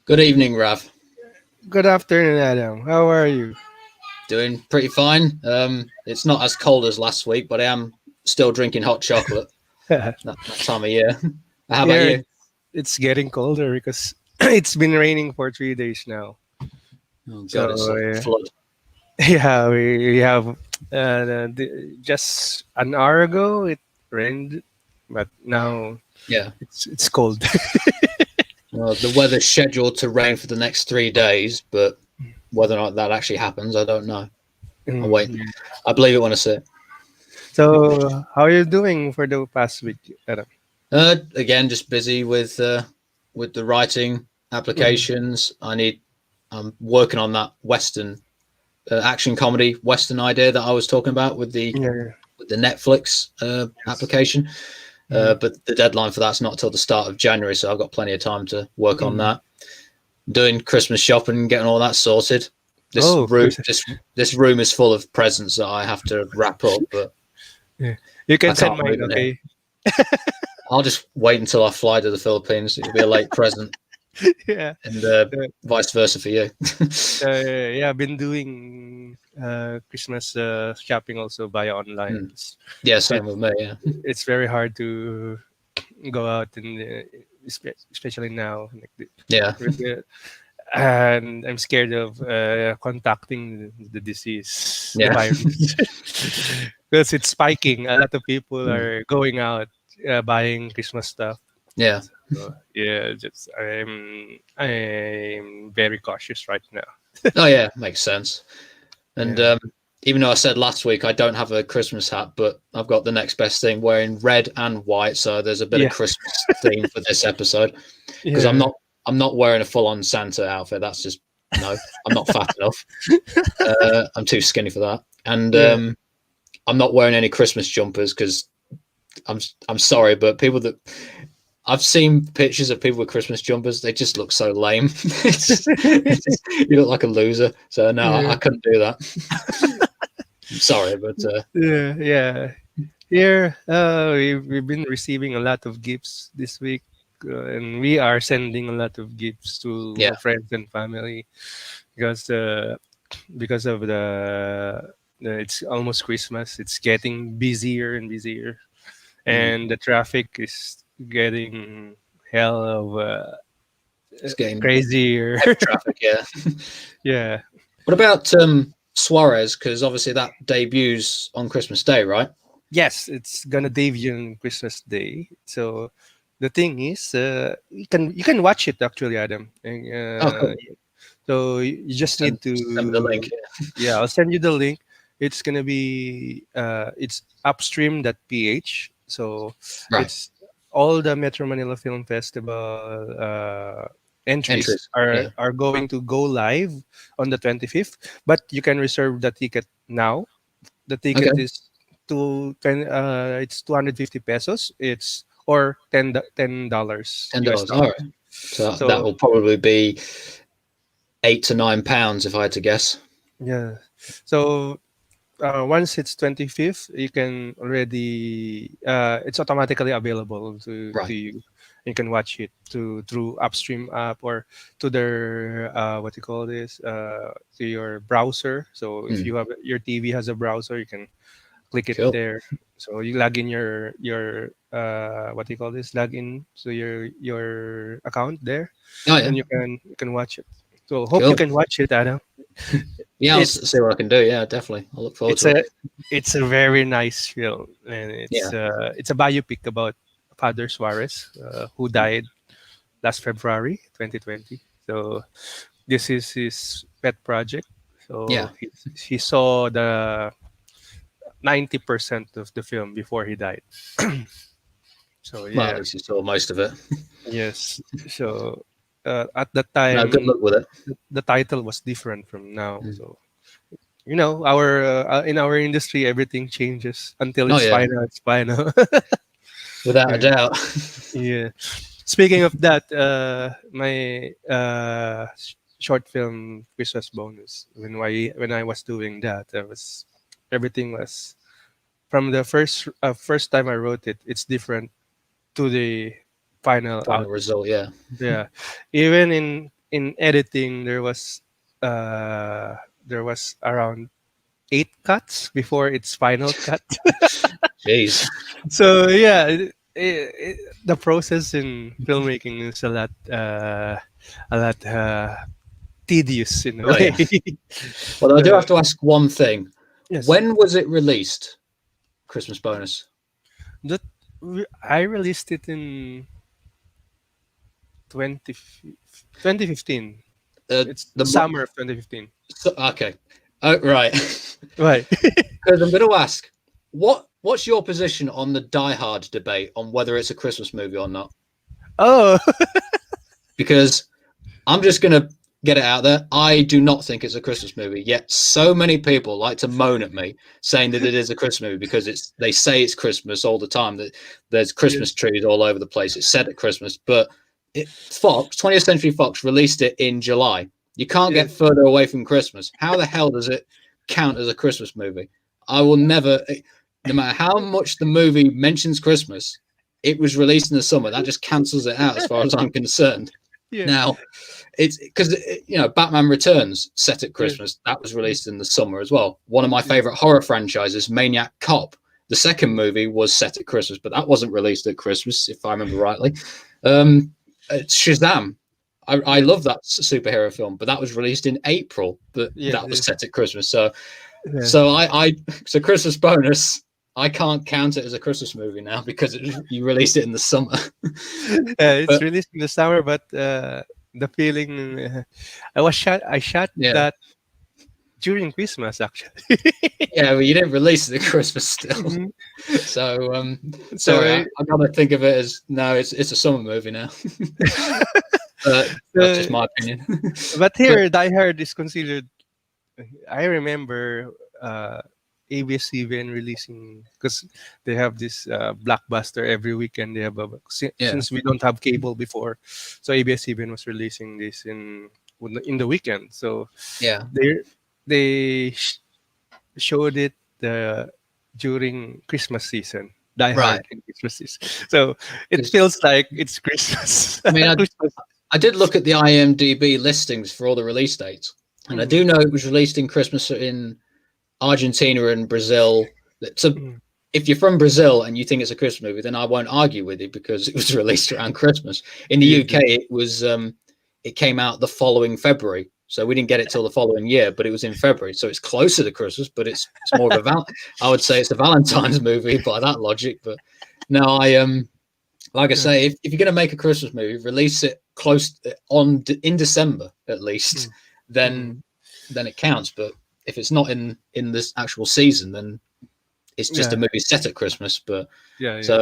Good evening, Rav. Good afternoon, Adam. How are you? Doing pretty fine. It's not as cold as last week, but I am still drinking hot chocolate that time of year. How about Here, you? it's getting colder because it's been raining for 3 days now. Oh God, it's So like a flood. yeah, we have just an hour ago it rained, but now Yeah. it's cold. Well, the weather's scheduled to rain for the next 3 days, but whether or not that actually happens, I don't know. I'll wait. Mm. I believe it when I see it. So how are you doing for the past week, Adam? Again, just busy with the writing Mhm. applications. I'm working on that Western action comedy Western idea that I was talking about Yeah. with the Netflix Yes. application. Mhm. But the deadline for that's not till the start of January, so I've got plenty of time to work on Mhm. that. Doing Christmas shopping, getting all that sorted. This Oh, room, Chris. this room is full of presents that I have to wrap up, but Yeah. You I can send can't mine, move in here. okay? I'll just wait until I fly to the Philippines. It'll be a late present, Yeah. and Uh, vice versa for you. yeah, I've been doing Christmas shopping also via online. Hmm. Yeah, same with It's me. Yeah, it's very hard to go out and especially now, like yeah, with and I'm scared of contacting the disease, the yeah. virus, because it's spiking. A lot of people Hmm. are going out buying Christmas stuff. Yeah. So, yeah, just I'm very cautious right now. Oh yeah, makes sense. And Yeah. even though I said last week I don't have a Christmas hat, but I've got the next best thing wearing red and white, so there's a bit of Yeah. Christmas theme for this episode. Because Yeah. I'm not wearing a full on Santa outfit. That's just no. I'm not fat enough. I'm too skinny for that. And Yeah. I'm not wearing any Christmas jumpers because I'm I'm sorry, but people that I've seen pictures of people with Christmas jumpers, they just look so lame. You look like a loser. So no, I Yeah. couldn't do that. I'm sorry, but Yeah. Yeah. Here, we've been receiving a lot of gifts this week, and we are sending a lot of gifts to yeah. our friends and family because of it's almost Christmas. It's getting busier and busier, Mm. and the traffic is getting hell of It's getting crazier. heavy traffic. Yeah. Yeah. What about Suarez? Because obviously that debuts on Christmas Day, right? Yes, it's gonna debut on Christmas Day. So the thing is, you can watch it actually, Adam. And, Oh, cool. so you just need Send me the link. to, yeah, I'll send you the link. It's gonna be it's upstream.ph. So Right. it's all the Metro Manila Film Festival entries Entries. are Yeah. are going to go live on the 25th, but you can reserve the ticket now. The Okay. ticket is it's 250 pesos. It's or $10 US $10. All right. dollars. So that So will probably be £8 to £9 if I had to guess. yeah. So once it's 25th, you can already it's automatically available to Right. you. You can watch it through Upstream app or to their what you call this to your browser. So if Mm. you have your TV has a browser, you can click it Cool. there. So you log in your what do you call this? Log in to your account there, Oh yeah. and you can watch it. So hope you Cool. can watch it, Adam. Yeah, I'll It's see what I can do. Yeah, definitely. I'll look forward it's to it. a it's a very nice film, and Yeah. it's a biopic about Father Suarez, who died last February 2020. So this is his pet project. Yeah. So he saw the 90% of the film before he died. So Well, at yeah, least you saw most of it. yes. So at that No, good time, luck with it. the title was different from now. Mm. So our in our industry, everything changes until Oh it's yeah, final. It's final. without a Yeah. doubt. Yeah. Speaking of that, my short film Christmas bonus. When I was doing that, everything was from the first time I wrote it. It's different to the final Final output. result. Yeah. Yeah, even in editing there was around 8 cuts before its final cut. Jeez. So yeah, the process in filmmaking is a lot tedious in a Oh way. yeah. Well, I do Uh, have to ask one thing. yes, When was it released? Christmas bonus. that I released it in 20, 2015. It's The summer of 2015. okay. Oh right. Right. Because I'm going to ask, what's your position on the Die Hard debate on whether it's a Christmas movie or not? Oh, Because I'm just going to get it out there. I do not think it's a Christmas movie. Yet so many people like to moan at me saying that it is a Christmas movie because they say it's Christmas all the time. That there's yes, Christmas trees all over the place. It's set at Christmas, but Fox, 20th Century Fox, released it in July. You can't yes, get further away from Christmas. How the hell does it count as a Christmas movie? I will never, no matter how much the movie mentions Christmas, it was released in the summer. That just cancels it out as far as I'm concerned. yeah, Now, it's because Batman Returns set at yes, Christmas. That was released in the summer as well. One of my favorite horror franchises, Maniac Cop. The second movie was set at Christmas, but that wasn't released at Christmas, if I remember rightly. Shazam. I love that superhero film, but that was released in April. But yes, that was yes, set at Christmas. So yes. so so Christmas bonus. I can't count it as a Christmas movie now because you released it in the summer. It's But released in the summer, but the feeling I shot yeah, that during Christmas actually. yeah, well, you didn't release it at Christmas still. Mhm. So So, sorry, I gotta think of it as no, it's a summer movie now. That's just so, my opinion. but But here Die Hard is considered. I remember ABS-CBN releasing because they have this blockbuster every weekend. They have yeah, since we don't have cable before, so ABS-CBN was releasing this in the weekend. So yeah, they showed it during Christmas season. Die right. Hard in Christmas season. So it 'Cause, feels like it's Christmas. I mean, Christmas. I did look at the IMDb listings for all the release dates, and I Mhm, do know it was released in Christmas in Argentina and Brazil. So mhm, if you're from Brazil and you think it's a Christmas movie, then I won't argue with you because it was released around Christmas. In the yes, UK, it came out the following February, so we didn't get it till the following year, but it was in February, so it's closer to Christmas, but it's more of a I would say it's a Valentine's movie by that logic. But no, like I yeah, say, if you're going to make a Christmas movie, release it close in December at least, mm, mm, then it counts. But if it's not in this actual season, then it's just a yeah, movie set at Christmas. But yeah, yeah.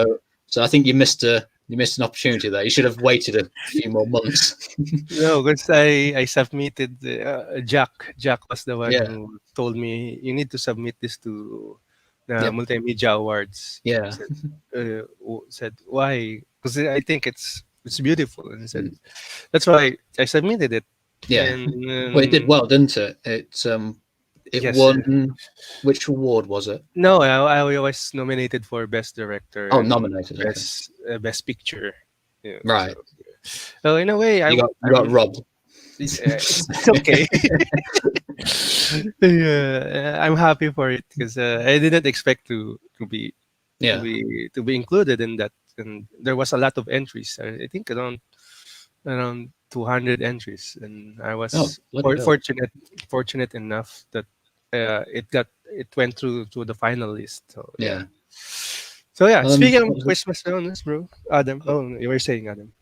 so I think you missed an opportunity there. You should have waited a few more months. No, because I submitted Jack. Jack was the one Yeah, who told me you need to submit this to the yep, multimedia awards. yeah, Said why? Because I think it's beautiful, and said mm, that's why I submitted it. yeah. And Well, it did well, didn't it? It yes, won. Which award was it? no, I was nominated for best director Oh, and nominated. Okay, best picture. Yeah, right. so in a way, You got robbed. it's okay. Yeah, I'm happy for it because I didn't expect to be to Yeah. be to be included in that, and there was a lot of entries. I think around 200 entries, and I Oh, was bloody hell. fortunate enough that it went through to the final list. So yeah. Yeah. So yeah, speaking What of was it? Christmas films, bro, Adam. Oh, you were saying Adam.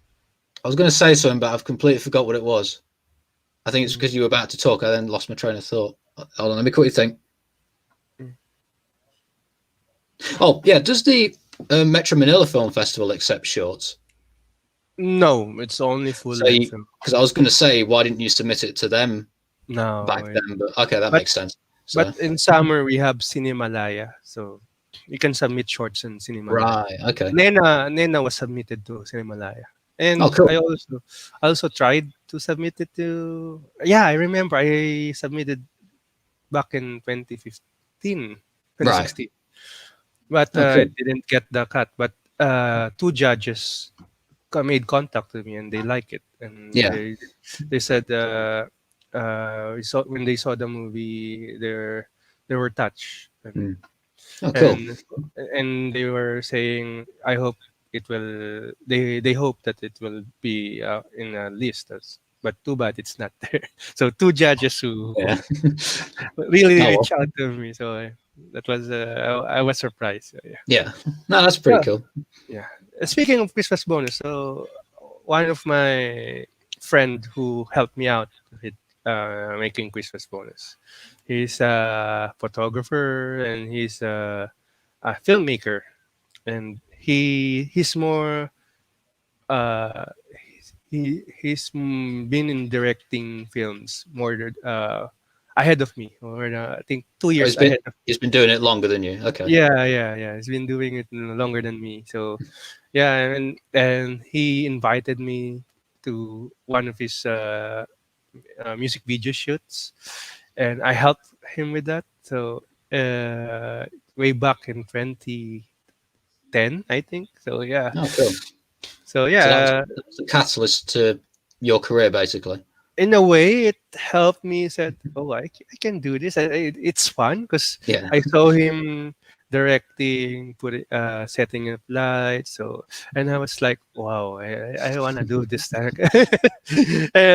I was going to say something, but I've completely forgot what it was. I think it's Mm, because you were about to talk. I then lost my train of thought. Hold on, let me quickly think. mm. Oh, yeah. Does the Metro Manila Film Festival accept shorts? No, it's only full So, length film. because I was going to say, why didn't you submit it to them back No, then? But okay, that but makes sense. but So, in summer we have Cinemalaya, so you can submit shorts in Cinemalaya. right. Okay. Nena was submitted to Cinemalaya, Oh, and cool. I also tried to submit it to. Yeah, I remember I submitted back in 2015, Right. 2016, but Oh, cool. didn't get the cut. But two judges made contact with me and they like it, and Yeah. they said when they saw the movie, they were touched, Mm. Oh, cool. and they were saying, I hope it will. They hope that it will be in a list. But too bad it's not there. So two judges who Yeah. really Oh, well. reached out to me. So that was I was surprised. So, yeah. Yeah. No, that's pretty Yeah. cool. Yeah. Speaking of Christmas bonus, so one of my friend who helped me out with making Christmas bonus, he's a photographer and he's a filmmaker, and he's more been in directing films more ahead of me, or I think two Oh, years ahead of. he's been doing it longer than you. Okay. Yeah, yeah, yeah. He's been doing it longer than me. So, yeah, and he invited me to one of his music video shoots, and I helped him with that. So, way back in 2010, I think. So, yeah. Oh, cool. So, So yeah, that was the catalyst to your career, basically. in a way, it helped me. Said, "Oh, I can do this. It's fun because Yeah. I saw him directing, setting up lights. So, and I was like, wow, I want to do this." And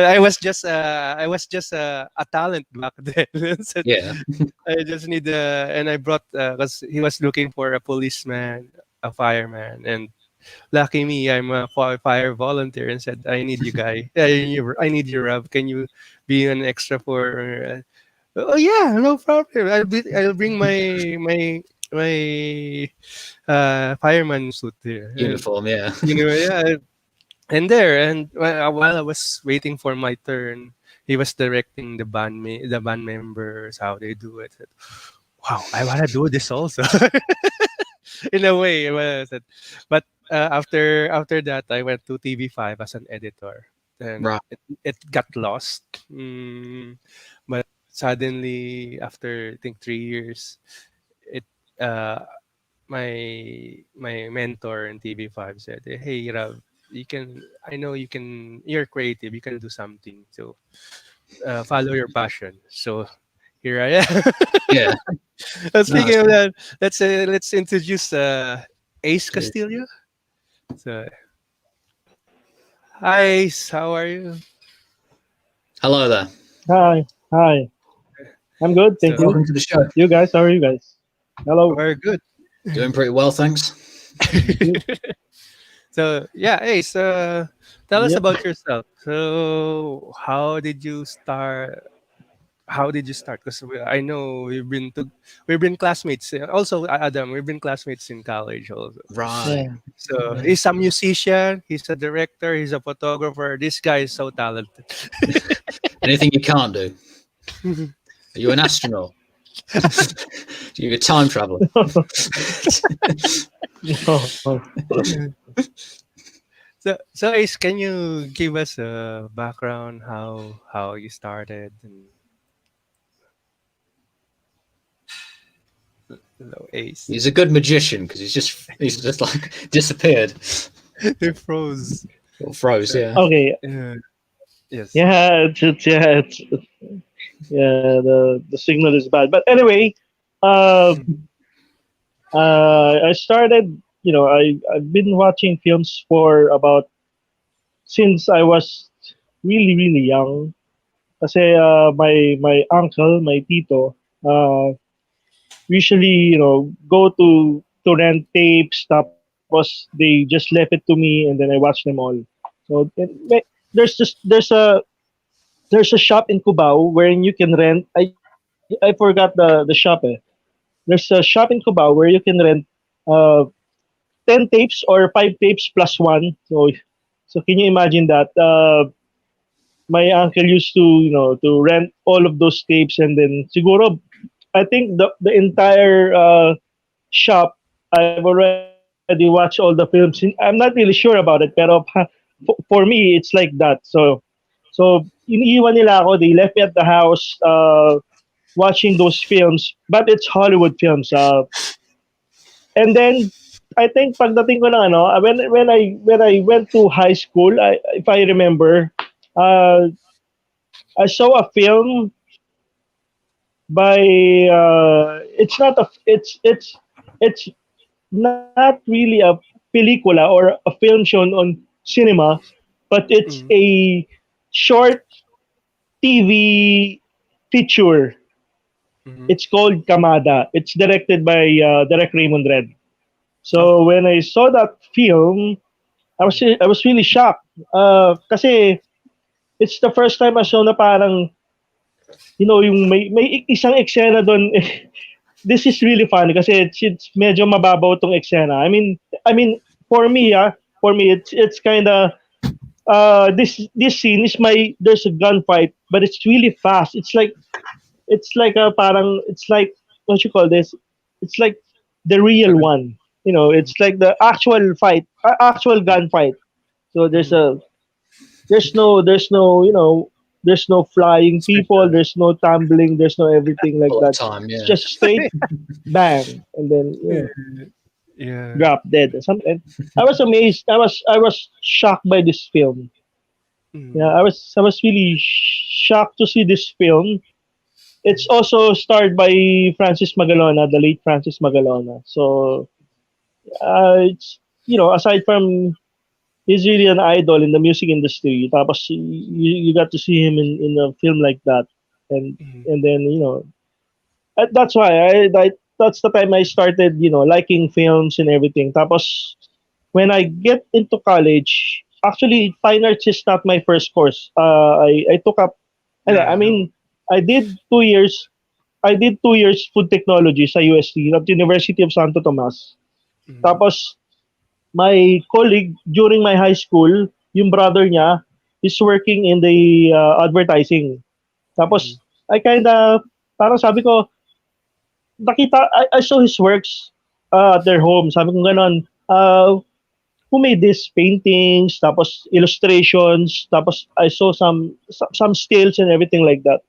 I was just a talent back then. So Yeah. I just need and I brought because he was looking for a policeman, a fireman, and lucky me, I'm a fire volunteer and said, I need you guy. I need you, Rob. Can you be an extra for? Oh yeah, no problem. I'll bring my fireman suit here. Uniform. Yeah. You know, yeah. And there, and while I was waiting for my turn, he was directing the band members how they do it. Said, wow, I wanna do this also. In a way. But after that, I went to TV5 as an editor, and Right. it got lost. But suddenly, after I think 3 years, it uh, my mentor in TV5 said, "Hey, Rav, you can. I know you can. You're creative. You can do something. So follow your passion." So here I am. Yeah. No, Speaking of that, let's introduce Ace yeah. Castillo. So, hi Ace, how are you? Hello there. Hi, hi. I'm good, thank So you. Welcome to the show. You guys, how are you guys? Hello. we're good. Doing pretty well, thanks. Thank you. So yeah, Ace, tell us Yep. about yourself. So how did you start? Because I know we've been classmates. Also, Adam, we've been classmates in college also. Right. Yeah. So Yeah. he's a musician, he's a director, he's a photographer. This guy is so talented. Anything you can't do? Are you an astronaut? Do you a time traveler? Oh, So Ace, can you give us a background how you started? And, hello, Ace. He's a good magician because he's just like disappeared He froze. or froze. So, Yeah. okay. yes. Yeah, the signal is bad. But anyway, uh, I started. I've been watching films for about since I was really young. Kasi my uncle, my tito, usually go to rent tapes. Tapos they just left it to me, and then I watch them all. So there's a shop in Cubao wherein you can rent. I forgot the shop. There's a shop in Cubao where you can rent uh 10 tapes or 5 tapes plus one. So can you imagine that? My uncle used to rent all of those tapes, and then siguro I think the entire shop I've already watched all the films. I'm not really sure about it, pero for me it's like that. So iniiwan nila ako. They left me at the house watching those films, but it's Hollywood films. And then I think pagdating ko ng ano, when I went to high school, if I remember, uh, I saw a film by it's not a it's not really a película or a film shown on cinema, but it's Mm-hmm. a short TV feature. Mm-hmm. It's called Kamada. It's directed by Direct Raymond Red. Oh. So when I saw that film, I was really shocked. Kasi it's the first time I saw na parang yung may isang eksena doon. This is really funny kasi it's medyo mababaw tong eksena. I mean for me it's kind of this scene is there's a gunfight, but it's really fast. It's like a parang it's like what you call this? It's like the real one. It's like the actual fight, actual gunfight. So Mm-hmm. there's no flying people, Special. there's no tumbling, there's no everything A like lot of that. time, It's yeah. just straight bang and then Yeah. drop dead or something. I was amazed. I was shocked by this film. Yeah, Mm-hmm. I was really shocked to see this film. It's also starred by Francis Magalona, the late Francis Magalona. So it's aside from he's really an idol in the music industry. Tapos you got to see him in a film like that, and Mm-hmm. and then that's why that's the time I started liking films and everything. Tapos when I get into college, actually fine arts is not my first course. I took up. I Yeah. No. mean, I did 2 years. I did 2 years food technology sa UST at University of Santo Tomas. Mm-hmm. Tapos my colleague during my high school, yung brother niya, is working in the advertising. Mm-hmm. Tapos, I kinda, parang sabi ko, I saw his works at their home. Sabi ko ganon, who made this paintings, tapos illustrations, tapos I saw some stills and everything like that.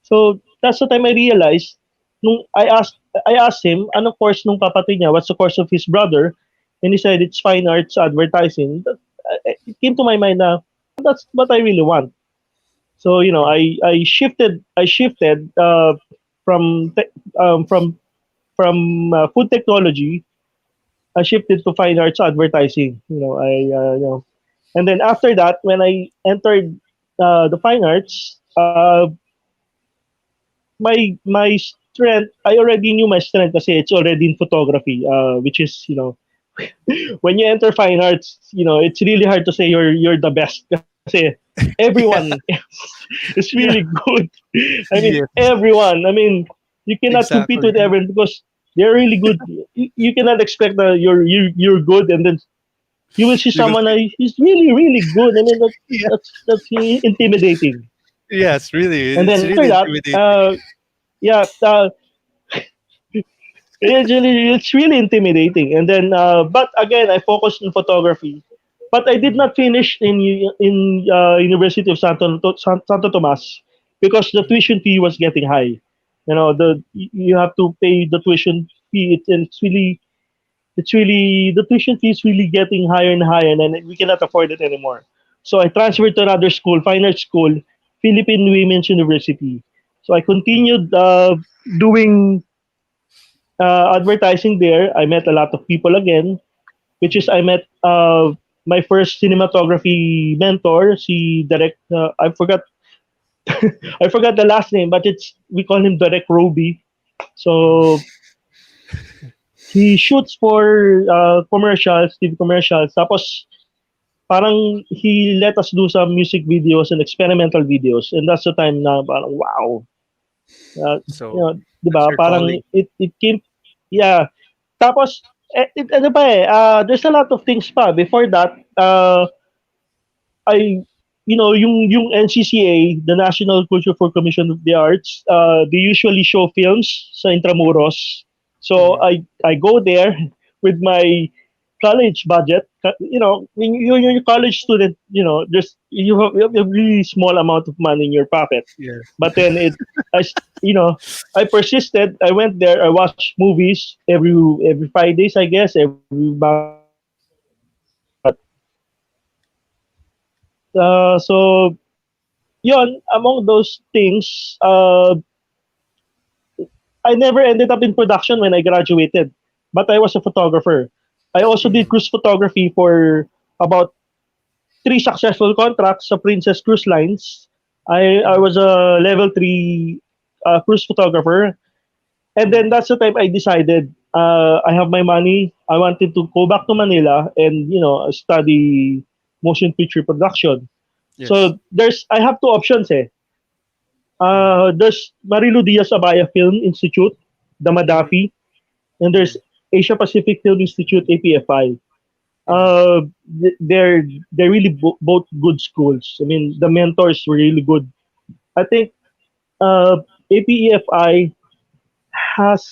So, that's the time I realized, nung I asked him, ano course nung kapatid niya, what's the course of his brother? And he said, it's fine arts advertising. It came to my mind na, that's what I really want. So, I shifted from, te- from food technology, I shifted to fine arts advertising. And then after that, when I entered the fine arts, my strength, I already knew my strength kasi it's already in photography, which is, when you enter fine arts, it's really hard to say you're the best kasi everyone Yeah. is really Yeah. good. I mean, Yes. everyone. I mean, you cannot compete with Exactly. everyone because they're really good. You cannot expect that you're good and then you will see You will someone see. who's really really good. I mean, Yeah. that's intimidating. Yes. Really. And It's then after really that, intimidating. yeah, it's really intimidating. And then, but again, I focused on photography. But I did Mm-hmm. not finish in University of Santo Tomas because the tuition fee was getting high. You have to pay the tuition fee. And it's really the tuition fee is really getting higher and higher, and then we cannot afford it anymore. So I transferred to another school, fine arts school, Philippine Women's University. So I continued doing advertising there. I met a lot of people again, which is I met my first cinematography mentor, si Direct. I forgot the last name, but we call him Direct Roby. So he shoots for commercials, TV commercials. Tapos parang he let us do some music videos and experimental videos, and that's the time na parang wow. So 'Di that's ba? your Parang calling. it came, yeah. Tapos ano pa there's a lot of things pa before that. I yung NCCA, the National Culture for Commission of the Arts, they usually show films sa Intramuros. So Mm-hmm. I go there with my college budget. When you're a college student, just you have a really small amount of money in your pocket. Yeah. But then I persisted. I went there. I watched movies every 5 days, I guess, every mga 2 weeks, something like that. So yon among those things, I never ended up in production when I graduated, but I was a photographer. I also did cruise photography for about 3 successful contracts sa Princess Cruise Lines. I was a level 3 cruise photographer. And then that's the time I decided I have my money. I wanted to go back to Manila and study motion picture production. Yes. So I have 2 options eh. There's Marilu Diaz Abaya Film Institute, the Mm-hmm. Madafi, and there's Asia Pacific Film Institute APFI. Mm-hmm. Uh, they're really both good schools. I mean, the mentors were really good. I think APEFI has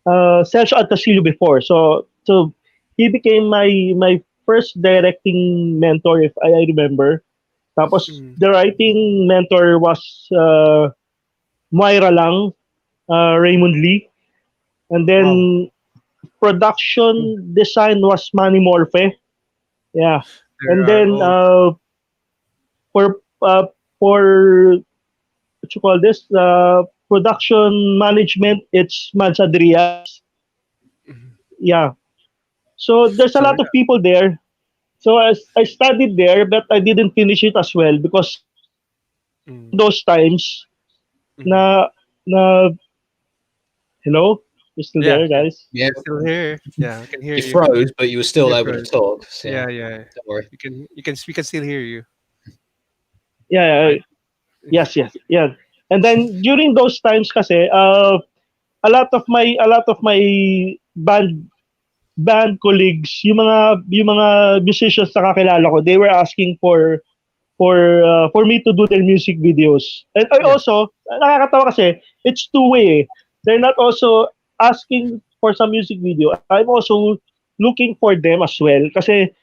Sergio Castillo before, so he became my first directing mentor, if I remember. Tapos Mm-hmm. the writing mentor was Moira Lang, Raymond Lee, and Wow. then production design was Manny Morfe. Yeah, There and are then all. for what you call this production management, it's Mads Adrias. Mhm. Yeah, so there's a So lot of people there. So I studied there, but I didn't finish it as well because during mm, those times mhm. na na hello, you still Yeah, there, yeah. guys? Yeah, Still here. Yeah, I can hear you you. froze, but you were still You able to froze. talk. So Yeah, yeah. don't worry. We can still hear you, Yeah, right? yes, yes, yeah. And then during those times kasi a lot of my band colleagues, yung mga musicians na kakilala ko, they were asking for me to do their music videos. And I Yeah. also, nakakatawa kasi, it's two-way eh. They're not also asking for some music video. I'm also looking for them as well. Kasi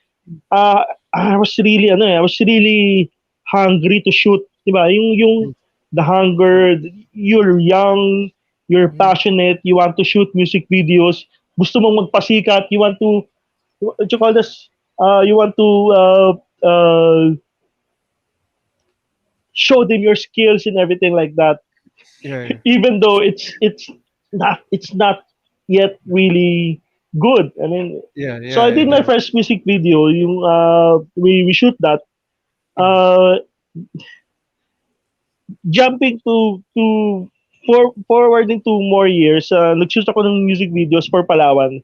uh, I was really hungry to shoot. Diba? Yung Mm, the hunger, you're young, you're mhm. passionate, you want to shoot music videos, gusto mong magpasikat, you want to, what you call this, you want to show them your skills and everything like that. Yeah, yeah. Even though it's not yet really good. I mean, Yeah, so yeah, I I did my know. first music video. Yung we shoot that. Mhm. Uh, Jumping forwarding to more years, nag-shoot ako ng music videos for Palawan.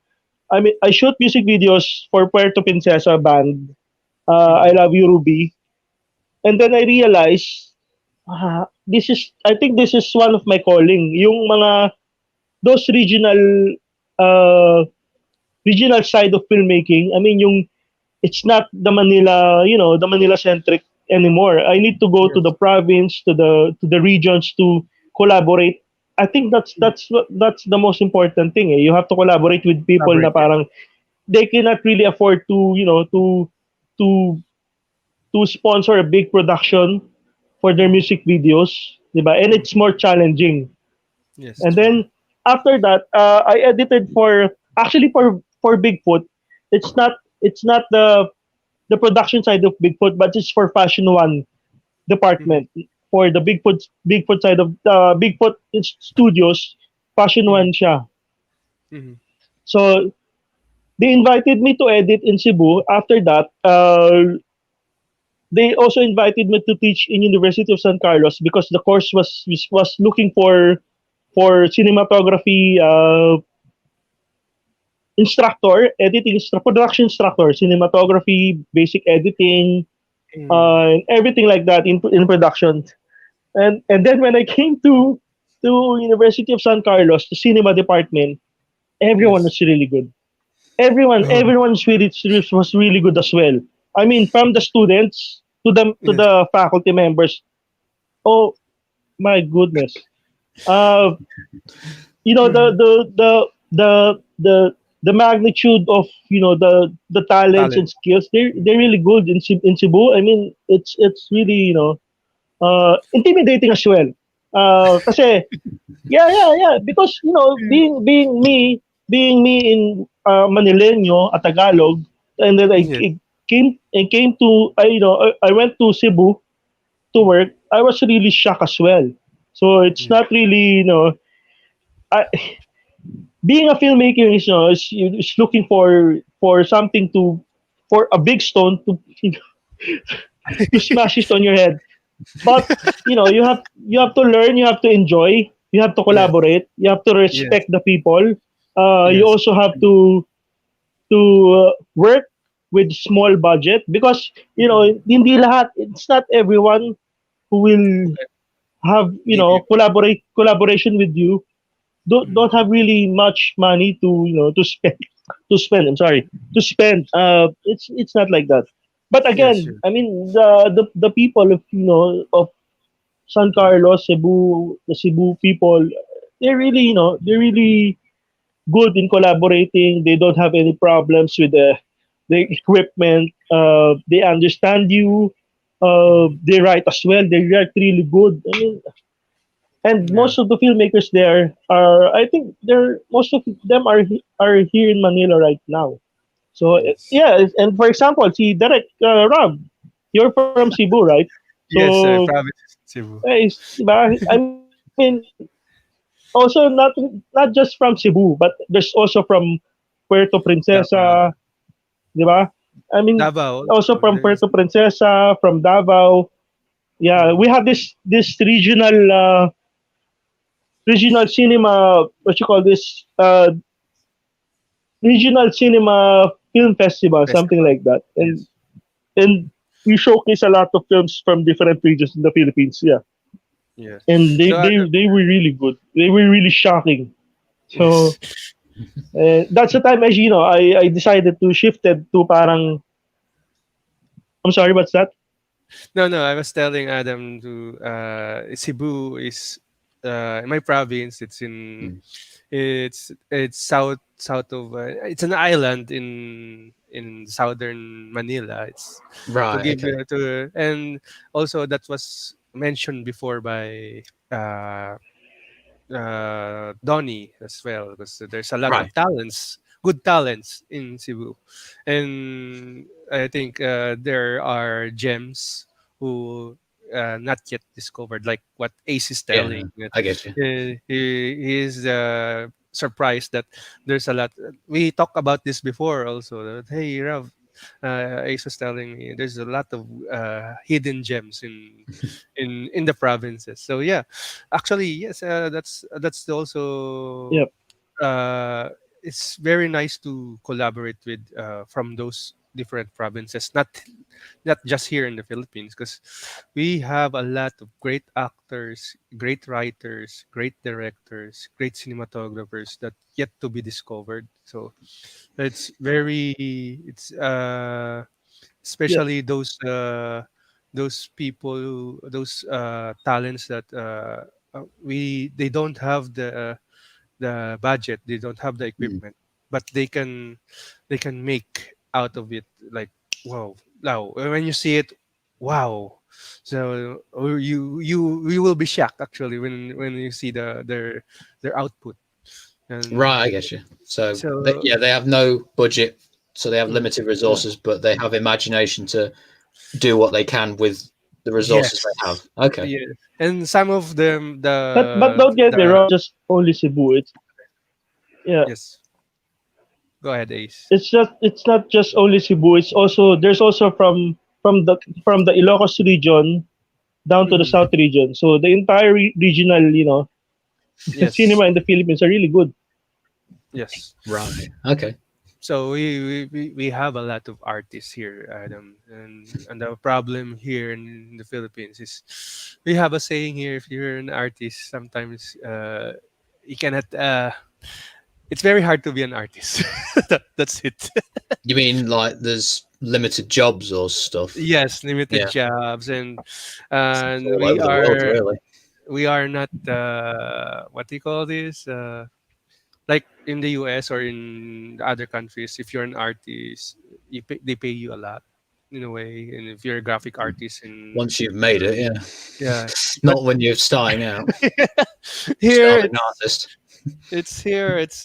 I mean, I shoot music videos for Puerto Princesa band. I Mhm. Love You Ruby. And then I realized, I think this is one of my calling. Yung mga those uh, regional side of filmmaking. I mean, it's not the Manila centric anymore. I need to go to the Yes. province, to the regions to collaborate. I think Mm. that's the most important thing. You have to collaborate with people na Collaborate, yes. parang they cannot really afford to to sponsor a big production for their Mhm. music videos, 'di ba? And Mhm. it's more challenging. Yes, And true. then after that, I edited for Bigfoot. It's not the production side of Bigfoot, but it's for Fashion One Mhm. department for the Bigfoot side of Bigfoot Studios. Fashion Mhm. One siya. Mhm. So they invited me to edit in Cebu. After that, they also invited me to teach in University of San Carlos because the course was looking for cinematography instructor, production instructor, cinematography, basic editing, Mm. and everything like that in production. And then when I came to University of San Carlos, the cinema department, everyone Yes. was really good. Everyone was really good as well. I mean, from the students to Yes. the faculty members. Oh my goodness. Uh, the Mhm. the the the the the magnitude of the talents Talent. and skills, they're really good in Cebu. I mean, it's really intimidating as well. Kasi yeah, because being me in Manileño, a Tagalog, and then Yes. came to I went to Cebu to work. I was really shocked as well. So it's Mm. not really I, being a filmmaker is looking for something for a big stone to to smash it on your head. But you have to learn, you have to enjoy, you have to Yes. collaborate, you have to Yes. respect the people. You Yes. also have to work with small budget because hindi lahat, it's not everyone who will have Give you. collaboration with you. Don't Mm. have really much money to spend I'm sorry, to spend. It's not like that. But Yes. again, Yes. I mean, the people of San Carlos, Cebu, the Cebu people, they're really good in collaborating. They don't have any problems with the equipment. They understand you. Mm. They write as well. They write really good. I mean, and Yeah. most of the filmmakers there are, I think, they're most of them are here in Manila right now. So Yes. yeah, and for example, see Derek, Rob, you're from Cebu, right? Yes. So Provinces in Cebu. diba? I mean, also not just from Cebu, but there's also from Puerto Princesa, Davao. diba? I mean, Davao also from also. Puerto There's. Princesa, from Davao. Yeah, we Mm. have this regional cinema, what you call this, regional cinema film festival, something Festival. like that, and Yes. and we showcase a lot of films from different regions in the Philippines. Yeah, Yes. and So they were really good. They were really shocking. yes. So that's the time I decided to shifted to parang, I'm sorry, what's that? No, no. I was telling Adam to Cebu is in my province. Mm. It's south of it's an island in southern Manila. It's to Right. give Okay. to and also that was mentioned before by uh Donnie as well because there's a lot Right. of talents, good talents in Cebu, and I think there are gems who not yet discovered, like what Ace is Yeah. telling. That I get you. he is surprised that there's a lot. We talked about this before also. That, hey, Rav, Ace was telling me there's a lot of hidden gems in the provinces. So yeah, actually yes, that's also Yep. uh, it's very nice to collaborate with from those different provinces, not just here in the Philippines, because we have a lot of great actors, great writers, great directors, great cinematographers that yet to be discovered. So it's very it's Yep. especially those people those talents that we they don't have the budget, they don't have the Mm. equipment, but they can make out of it like wow, when you see it, wow. So you will be shocked actually when you see their output. And Right. I get you. So so yeah, they have no budget, so they have mm, limited Yeah. resources, but they have imagination to do what they can with the resources they have. yes, Okay. yeah, and some of them But don't get me the wrong. Just only Cebu. Yeah. yes, go ahead, Ace. It's not just only Cebu. It's also there's also from the Ilocos region down to the Mhm. South region. So the entire regional, Yes, cinema in the Philippines are really good. yes. Right. Okay. So we have a lot of artists here, Adam, and the problem here in the Philippines is we have a saying here: if you're an artist, sometimes you cannot. It's very hard to be an artist. That's it. You mean like there's limited jobs or stuff? Yes, limited Yeah. jobs, It's and all over the world, really. we are not what do you call this? Like in the US or in other countries, if you're an artist, they pay you a lot. in a way. And if you're a graphic artist and Once you've made it, yeah. yeah, but Not when you're starting out, here starting artist. it's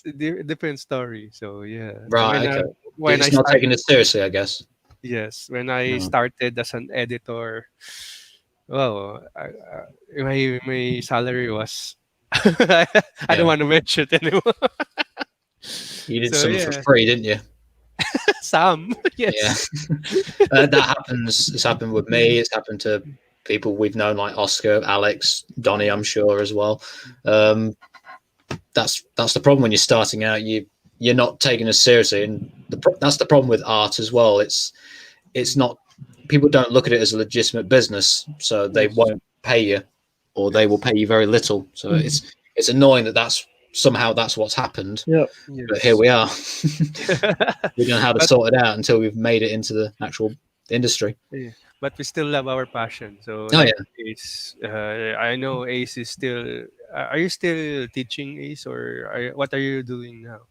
a different story. So yeah, Right, okay. when I It's not start taking it seriously, I guess. yes, when I No. started as an editor, well, my salary was I don't Yeah. want to mention it anymore. You did So some for yeah, free, didn't you? Sam, Yeah. yes. That happens. It's happened with me. It's happened to people we've known like Oscar, Alex, Donny, I'm sure as well. Um, that's the problem when you're starting out. You're not taken as seriously, and that's the problem with art as well. It's not, people don't look at it as a legitimate business, so they Yes, won't pay you, or they will pay you very little. So Mhm. it's annoying that somehow that's what's happened. Yeah. But here yes. we are. We don't know how to But sort it out until we've made it into the actual industry. yeah, but we still love our passion. So Oh like yeah, Ace, I know Ace is still. Are you still teaching Ace, or what are you doing now?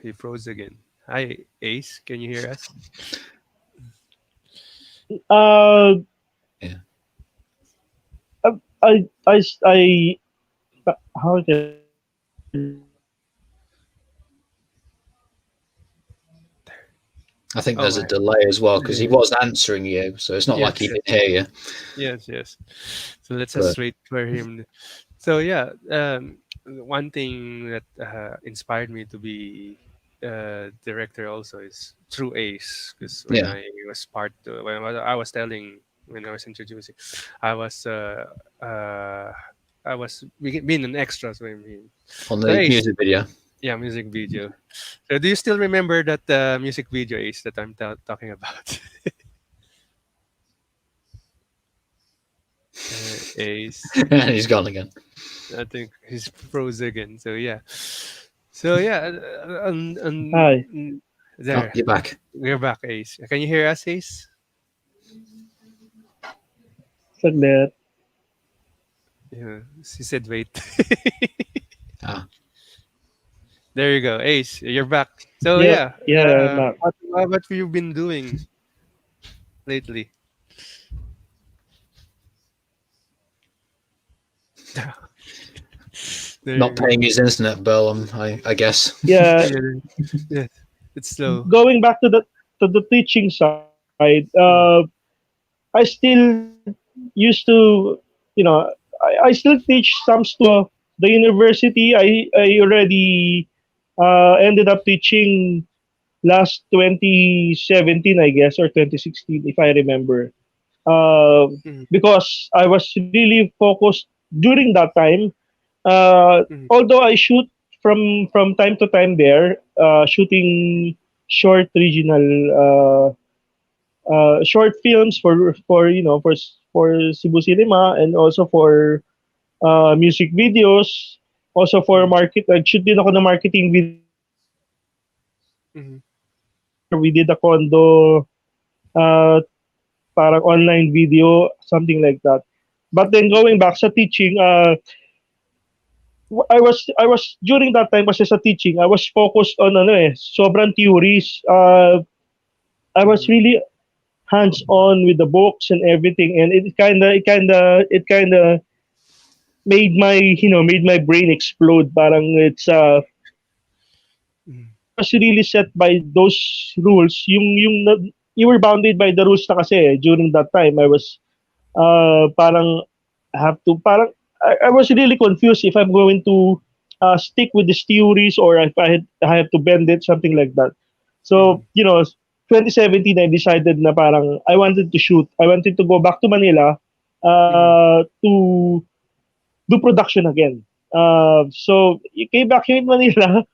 He froze again. Hi, Ace. Can you hear us? Uh, yeah. I how can I think Oh, there's a delay as well because he yeah. was answering you, so it's not like Yes, he yes, didn't hear you. yes, yes. So let's But just wait for him. So yeah, one thing that inspired me to be director also is through Ace, because when yeah, I was I was telling when I was introducing, I was uh, I was being an extra. So I mean, on so the Ace, music video. yeah, music video. So do you still remember that music video, Ace, that I'm talking about? Ace. He's gone again. I think he's froze again. So yeah. So yeah, hi Oh, there. you're back. We're back, Ace. Can you hear us, Ace? saglit. Yeah, she said wait. Ah, There you go, Ace. You're back. So Yeah, yeah, yeah, I'm back. what have you been doing lately? There not you go. paying his internet bill. I guess. Yeah, Yeah, yeah. It's slow. going back to the teaching side. Mm, I still used to, you know, I still teach some students. The university I already ended up teaching last 2017, I guess, or 2016, if I remember. Uh, mm, because I was really focused during that time. mm, Although I shoot from time to time there, shooting short regional short films for for Cebu Cinema, and also for music videos, also for mm, market. Nag-shoot din ako ng marketing video mm, where we did a condo, uh, parang online video, something like that. But then going back sa teaching, I was during that time kasi sa teaching, I was focused on ano sobrang theories. I was mm, really hands on with the books and everything, and it kind of made my brain explode. Parang it's mm, was really set by those rules. You were bounded by the rules na kasi during that time. I was parang have to parang I was really confused if I'm going to stick with these theories, or if I have to bend it, something like that. So, mm, 2017, I decided na parang I wanted to shoot. I wanted to go back to Manila mm, to do production again. So, you came back here in Manila.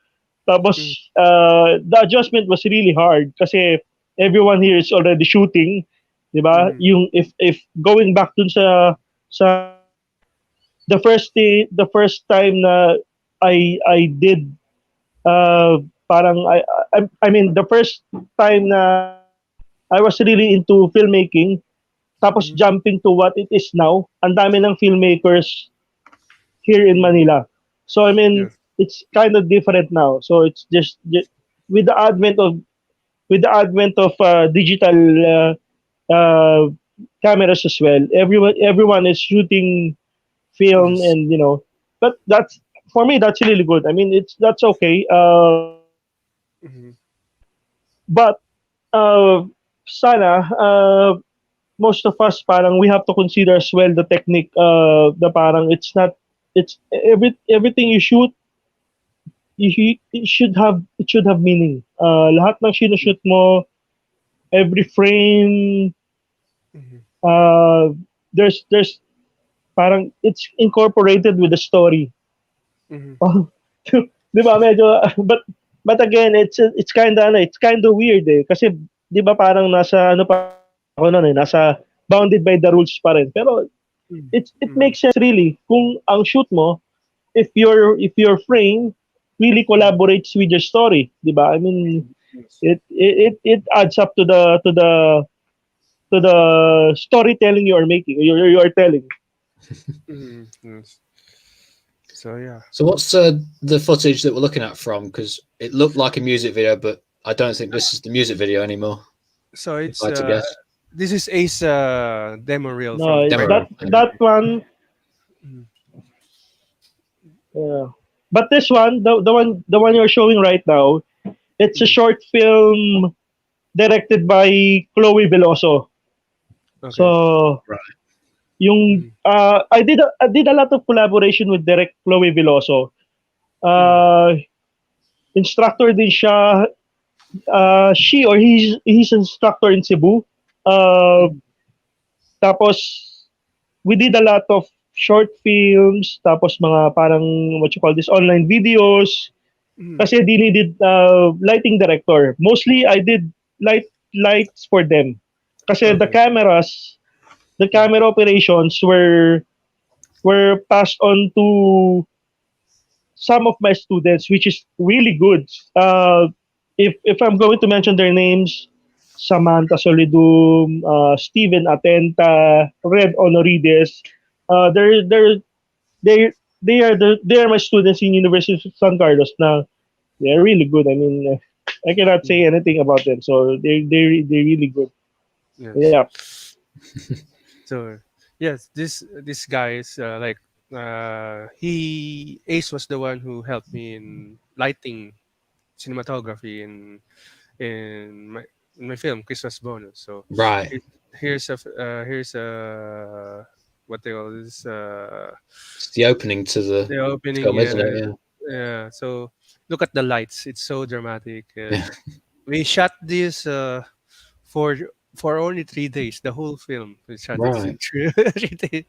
Tapos, mm, the adjustment was really hard kasi everyone here is already shooting, 'di ba? mm, Yung if going back dun sa the first time na I did parang I mean the first time na I was really into filmmaking, tapos mm, jumping to what it is now. Ang dami ng filmmakers here in mm. Manila. So I mean, Yes. it's kind of different now. So it's just with the advent of digital uh, cameras as well. Everyone is shooting film, Yes. and but that's for me that's really good. I mean, that's okay. Mhm. But sana most of us parang we have to consider as well the technique, the parang it's not it's everything you shoot, it should have meaning. Lahat ng sinushoot mo, every frame, Mhm. uh, there's parang it's incorporated with the story. Mhm. Oh, 'di ba medyo but again it's kind of weird eh kasi 'di ba parang nasa ano pa ako noon eh, nasa bounded by the rules pa rin. Pero Mhm. it Mhm. makes sense really kung ang shoot mo, if your frame really collaborates with your story, 'di ba? I mean, Yes. it adds up to the storytelling you are making, you are telling. Mhm. Yes. So yeah. So what's the footage that we're looking at from? Because it looked like a music video, but I don't think this is the music video anymore. So If I it's had to guess, this is Ace demo reel from No, demo trailer. reel. that Okay. that one, Mhm. yeah. But this one, the one you're showing right now, it's a Mhm. short film directed by Chloe Veloso. Okay. So, Right. yung Mhm. I did a lot of collaboration with direct Chloe Veloso. Mhm. Uh, instructor din siya. She or he's an instructor in Cebu. Uh, Mhm. tapos we did a lot of short films, tapos mga parang what you call this online videos. Mhm. Kasi they needed lighting director. Mostly I did lights for them. Kasi Okay. the Mhm. camera operations were passed on to some of my students, which is really good. If I'm going to mention their names, Samantha Solidum, Steven Atenta, Red Honorides, they're they they are my students in University of San Carlos. Now they're really good. I mean, I cannot say Mhm. anything about them. So they're really good. Yes. Yeah. So yes, this guy is like he Ace was the one who helped me in lighting cinematography in my in my film Christmas bonus. So Right. he- here's a what they call this It's the opening to the the opening. film, Yeah, isn't it? yeah. So look at the lights. It's so dramatic, Yeah. and we shot this for for only 3 days. The whole film we shot it in Right. 3 days,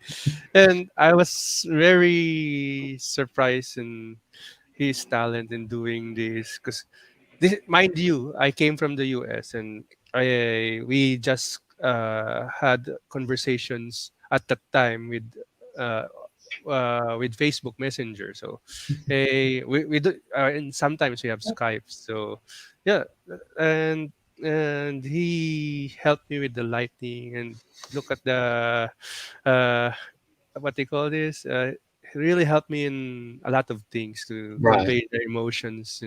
and I was very surprised in his talent in doing this because this, mind you, I came from the US and I we just had conversations at that time uh, with Facebook Messenger. So, hey, we do, and sometimes we have Skype. So, yeah, and and he helped me with the lighting and look at the uh, what they call this. He really helped me in a lot of things to Right. convey the emotions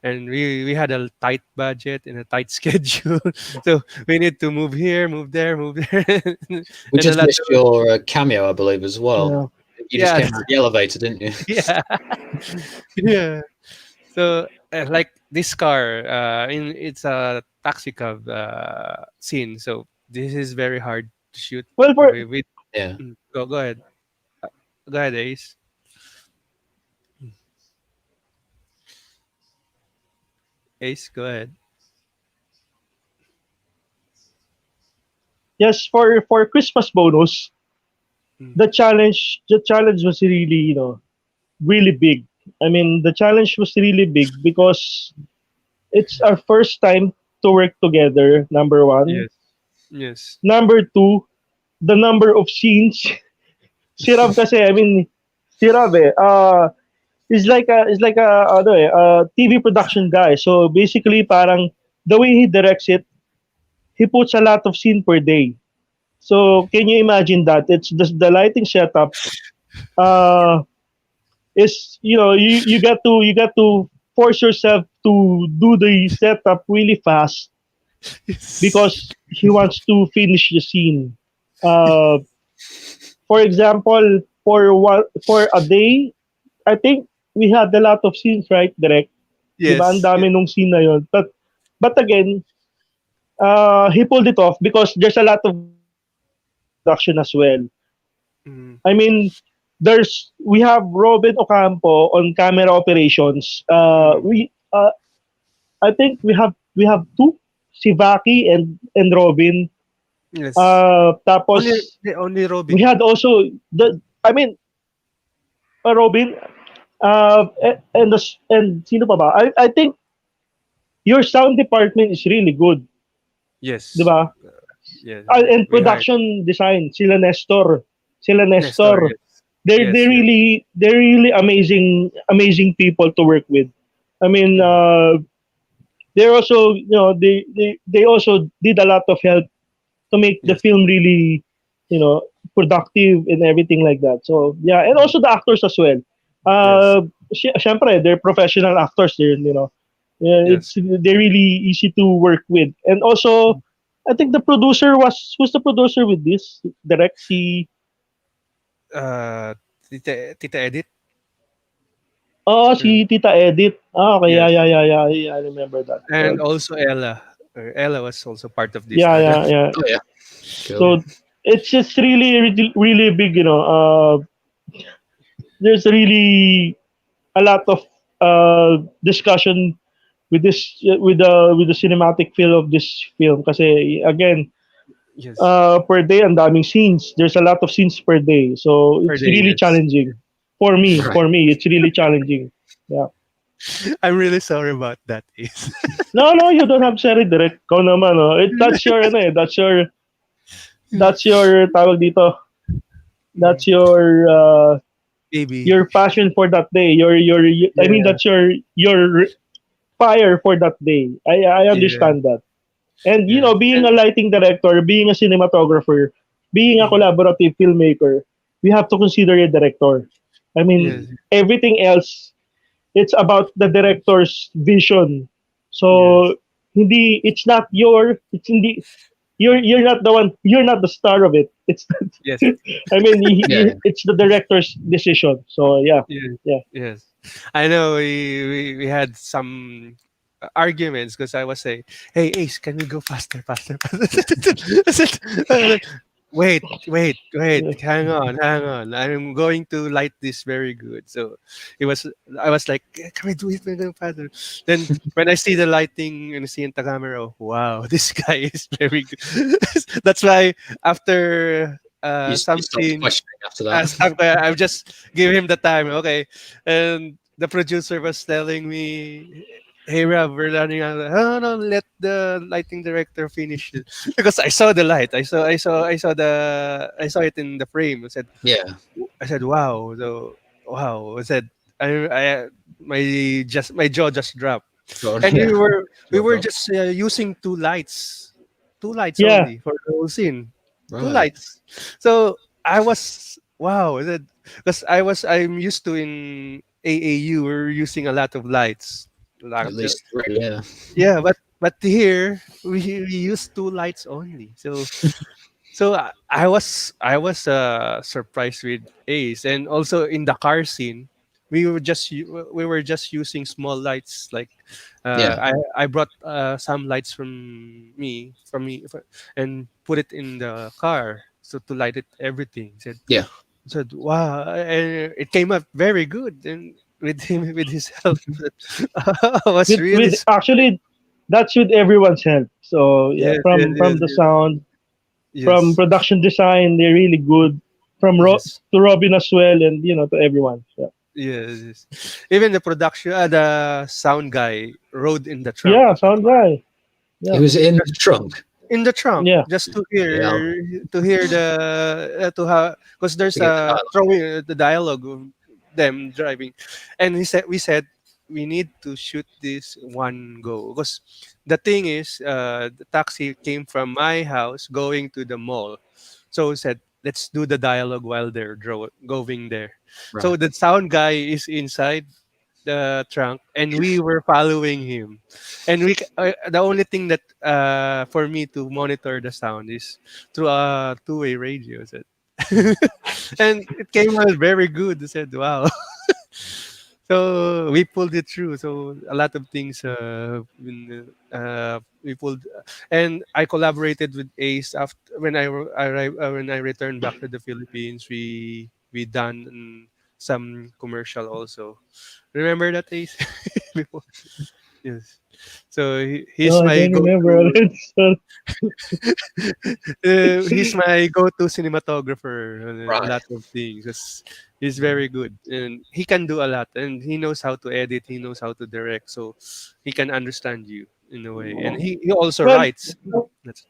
and we had a tight budget and a tight schedule, so we need to move here, move there, move there, We and a just lot missed of your cameo, I believe, as well. Yeah. You just yeah. came out of the elevator, didn't you? Yeah. Yeah. So like this car, it's a taxi cab scene. So this is very hard to shoot. Well, for With Yeah. go ahead, Uh, go ahead, Ace. Ace, go ahead. yes, for Christmas bonus, Mm. the challenge was really really big. I mean, the challenge was really big because it's our first time to work together. Number one, Yes, yes. number two, the number of scenes. Si Rob kasi, I mean, si Rob is like a ano TV production guy. So basically, parang the way he directs it, he puts a lot of scene per day. So can you imagine that? It's just the lighting setup. Uh, is, you got to force yourself to do the setup really fast Yes. because he wants to finish the scene. Uh, for example, for a day, I think we had a lot of scenes, right, direct. Di ba? Ang Yes. dami nung scene na yun. But again, he pulled it off because there's a lot of production as well. I mean, Mm. we have Robin Ocampo on camera operations. Mm. I think we have two, si Vaki and Robin. Yes. Only Tapos only we Robin. had also I mean, Robin, and sino pa ba? I think your sound department is really good, di Yes. ba? Yes. And We hired production design, sila Nestor. Nestor. Yes. They're Yes. they Yes. really they're really amazing people to work with. I mean, Mm. they're also, they also did a lot of help to make the Yes. film really, you know, productive and everything like that. So yeah, and Mm. also the actors as well. Yes. Syempre, they're professional actors. Yeah, Yes. they're really easy to work with. And also, I think the producer who's the producer with this direct si Uh, Tita Edit. si Mm. Tita Edith. Okay, yeah, Yes. yeah, yeah, yeah, yeah, I remember that. And also Ella. Ella was also part of this Yeah, project. yeah, yeah. Oh yeah, cool. So it's just really, really, really big. There's really a lot of discussion with the cinematic feel of this film. Kasi again, Yes. per day, ang daming scenes. There's a lot of scenes per day, so Per it's day. really Yes. challenging for me. Right. For me, it's really challenging. Yeah. I'm really sorry about that. Is No, no, you don't have to direct. Ikaw naman, oh. That's your, ano eh, that's your tawag dito. That's Maybe. your passion for that day. I mean, Yeah. that's your fire for that day. I Yeah. understand that. And Yeah. being And a lighting director, being a cinematographer, being a mm, collaborative filmmaker, we have to consider a director. I mean, yes. Mm. everything else, it's about the director's vision. Yes. So it's not you're not the one, you're not the star of it. It's Yes. I mean, Yeah. it's the director's decision. So yeah, Yes. yeah, Yes. I know we had some arguments because I was saying, "Hey Ace, can we go faster, faster, faster?" I said, wait, yeah. hang on. I'm going to light this very good. So it was, I was like, can we do it go faster? Then when I see the lighting and see in the camera, oh, wow, this guy is very good. That's why after You some stopped scene, questioning after that. I just give him the time, okay. And the producer was telling me, "Hey Rob, we're running out." Oh no, let the lighting director finish it. Because I saw the light. I saw it in the frame. Yeah. I said, wow. So wow. I said, I my jaw just dropped. God, And yeah. we Jaw were drop. just using two lights Yeah. only for the whole scene, two Right. lights. So I was wow. Because I'm used to in AAU we're using a lot of lights. At Like, least three. Yeah. yeah, but here we use two lights only. So I was surprised with Ace, and also in the car scene, we were just using small lights. Like, Yeah. I brought some lights from me, and put it in the car so to light it everything. Yeah. Said wow, and it came up very good, and with him with his help, I was really With actually, that's with everyone's help. So yeah, yes, yes, from yes, the sound, from yes, production design, they're really good. yes. To Robin as well, and to everyone. Yeah, Yes, yes. Even the production, the sound guy rode in the trunk yeah, of the sound car, guy. He Yeah, was in the just trunk. in the trunk, yeah, just Yeah. to hear the to have, because To there's get the a dialogue. throwing the dialogue of them driving, and we said we need to shoot this one go, because the thing is, the taxi came from my house going to the mall, so we said let's do the dialogue while they're going there. So Right. the sound guy is inside the trunk, and we were following him. And the only thing that for me to monitor the sound is through a two-way radio. And it came out very good. I said, "Wow." So we pulled it through. So a lot of things we pulled, and I collaborated with Ace after when I returned back to the Philippines. We done some commercial also. Remember that, Ace? Before, yes. So No, he's I my don't remember go-to. already. So, He's my go-to cinematographer on a Right. lot of things. He's very good, and he can do a lot, and he knows how to edit. He knows how to direct, so he can understand you in a way. And he also well, writes. That's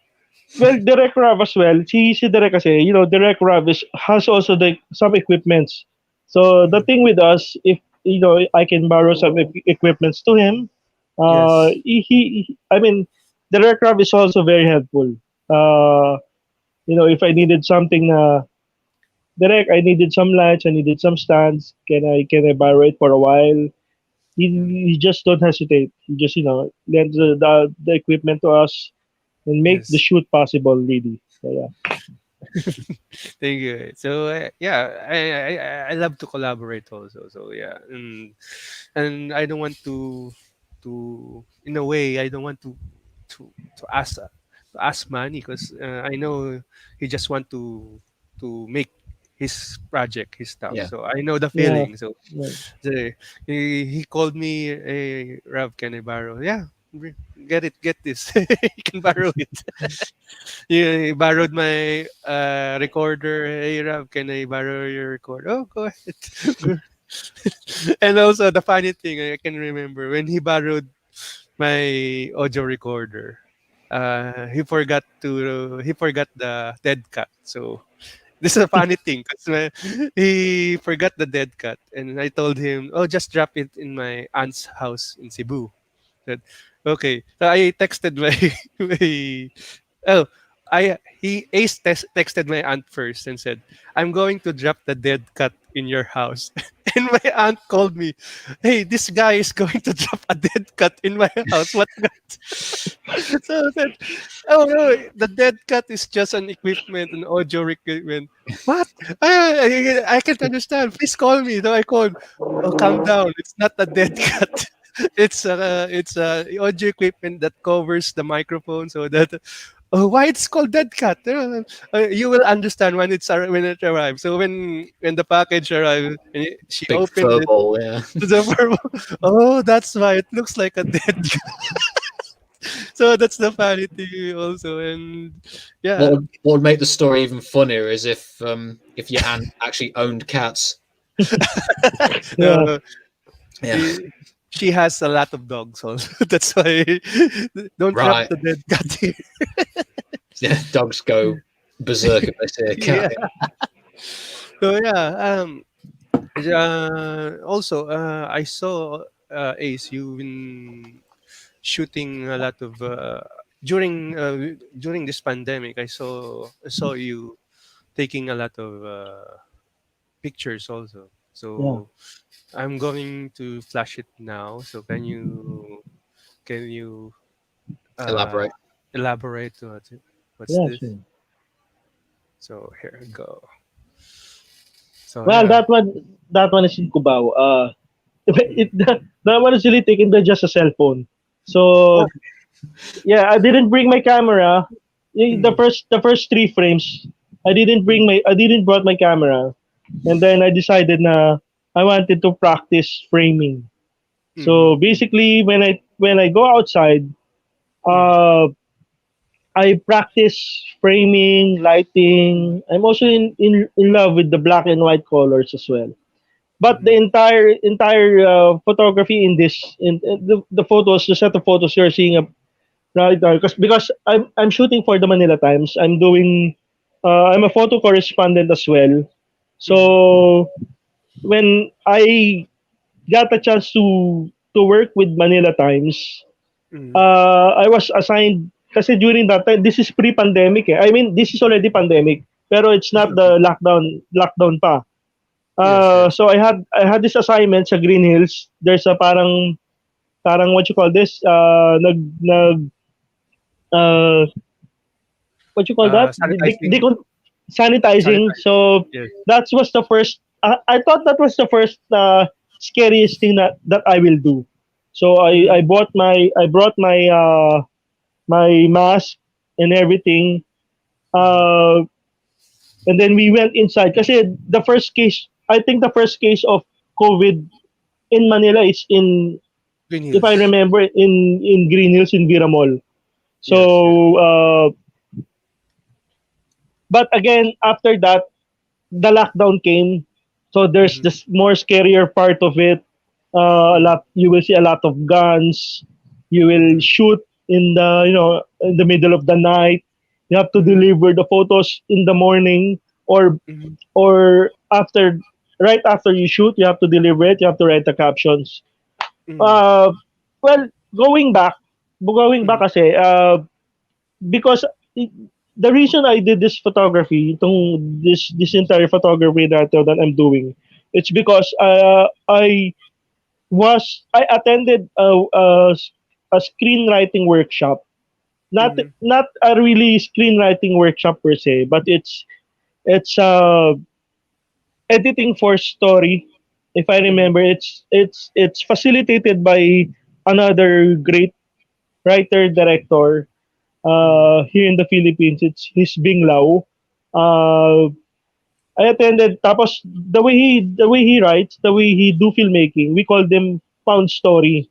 well, Direct Rav as well. Si Direct kasi, Direct Rav has also some equipments. So the Mhm. thing with us, if I can borrow some equipments to him. Yes, I mean, Direct Rav is also very helpful. Uh, if I needed something, Direct, I needed some lights, I needed some stands. Can I borrow it for a while? yeah, You just don't hesitate. You just lend the equipment to us and make the yes. shoot possible, really. So yeah. Thank you. So yeah, I love to collaborate also. So yeah, and I don't want to in a way I don't want to ask money because I know he just want to make his project, his stuff. Yeah. So I know the Yeah. feeling. So Yeah. the, he called me, hey, Rav, can I borrow? Yeah, get this. You can borrow it. He borrowed my recorder. Hey, Rav, can I borrow your recorder? Oh, go ahead. And also the funny thing I can remember when he borrowed my audio recorder. He forgot the dead cat. So this is a funny thing because he forgot the dead cat, and I told him, "Oh, just drop it in my aunt's house in Cebu." Said, okay. So I texted my my oh I he texted my aunt first and said, "I'm going to drop the dead cat in your house." And my aunt called me, "Hey, this guy is going to drop a dead cat in my house. What?" So I said, "Oh no, the dead cat is just an equipment, an audio equipment." What? I can't understand. Please call me. So I called. Oh, calm down. It's not a dead cat. It's audio equipment that covers the microphone so that why it's called dead cat. You will understand when it arrives. So when the package arrived and she Big opened fur it, ball. Yeah. oh, that's why it looks like a dead so that's the funny thing also, and What yeah, what would make the story even funnier is if your aunt actually owned cats. Yeah. uh, Yeah. he, she has a lot of dogs also. That's why don't drop Right. the dead cat here. Yeah. Dogs go berserk if they see a cat. Yeah. So yeah, also I saw Ace, you've been shooting a lot of during this pandemic. I saw you taking a lot of pictures also. Yeah. So I'm going to flash it now. So can you uh, Elaborate. elaborate what's Yeah. this? Sure. So here we go. So Well, yeah. that one is in Cubao. That one is really taken by just a cell phone. Oh, So yeah, I didn't bring my camera. The mm, first three frames, I didn't brought my camera, and then I decided na I wanted to practice framing. So mm, basically, when I go outside, mm, uh, I practice framing, lighting. I'm also in love with the black and white colors as well. But the mm, entire photography in the photos, the set of photos you're seeing right now, because I'm shooting for the Manila Times. I'm a photo correspondent as well. mm, So when I got a chance to work with Manila Times, mm, I was assigned kasi during that time, this is pre-pandemic eh. I mean, this is already pandemic. pero it's not the lockdown pa. Yes, yes. So I had this assignment sa Green Hills. There's a parang what you call this, nag uh what you call that, Sanitizing. sanitizing. Sanitizing. So Yes. that was the first. I thought that was the first scariest thing that I will do. So Mm-hmm. I brought my mask and everything. Mm-hmm. Uh, and then we went inside kasi the first case, I think the first case of COVID in Manila is in, Green if I Hills. remember, in Green Hills in Vira Mall. Yes, yes. So but again after that the lockdown came, so there's Mm-hmm. this more scarier part of it. A Mm-hmm. lot, you will see a lot of guns. You will Mm-hmm. shoot in the, in the middle of the night. You have to Mm-hmm. deliver the photos in the morning, Mm-hmm. or after, right after you shoot. You have to deliver it. You have to write the captions. Mm-hmm. Uh, well, going back kasi, because it, the reason I did this photography, this entire photography that I'm doing, it's because I attended a screenwriting workshop. Not Mm-hmm. not a really screenwriting workshop per se, but it's editing for story. If I Mm-hmm. remember, it's facilitated by another great writer director Mm-hmm. here in the Philippines. It's his Bing Lao. Uh, I attended. Tapos the way he writes, the way he do filmmaking, we call them found story.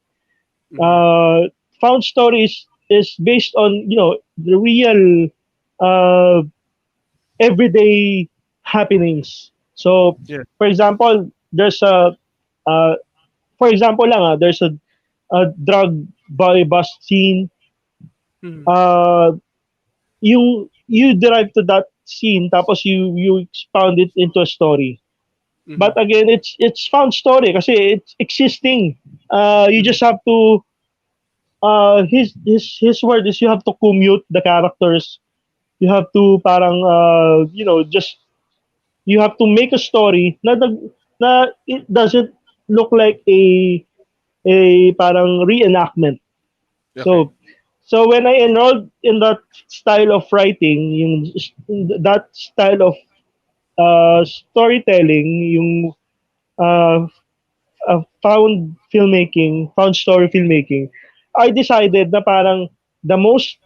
Mm-hmm. Uh, found story is based on, the real uh, everyday happenings. So, Yeah. for example, uh, there's a drug buy bust scene. Mm-hmm. Uh, you derive to that scene, tapos you expound it into a story. Mm-hmm. But again, it's found story kasi it's existing. You Mm-hmm. just have to, his word is, you have to commute the characters. You have to parang, just, you have to make a story na it doesn't look like a parang reenactment. Okay. So when I enrolled in that style of writing, that style of storytelling, yung uh, found story filmmaking, I decided na parang the most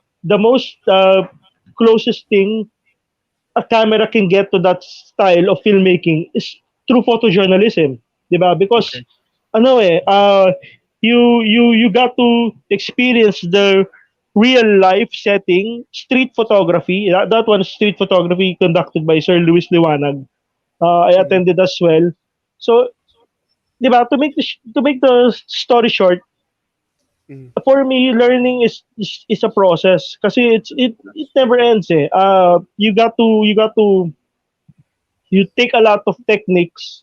closest thing a camera can get to that style of filmmaking is through photojournalism, 'di ba? Because Okay. you got to experience the real life setting, street photography. That one, street photography conducted by Sir Luis Liwanag. I Mm-hmm. attended as well. So, 'di ba, to make the story short, Mm-hmm. for me, learning is a process kasi it never ends eh. You take a lot of techniques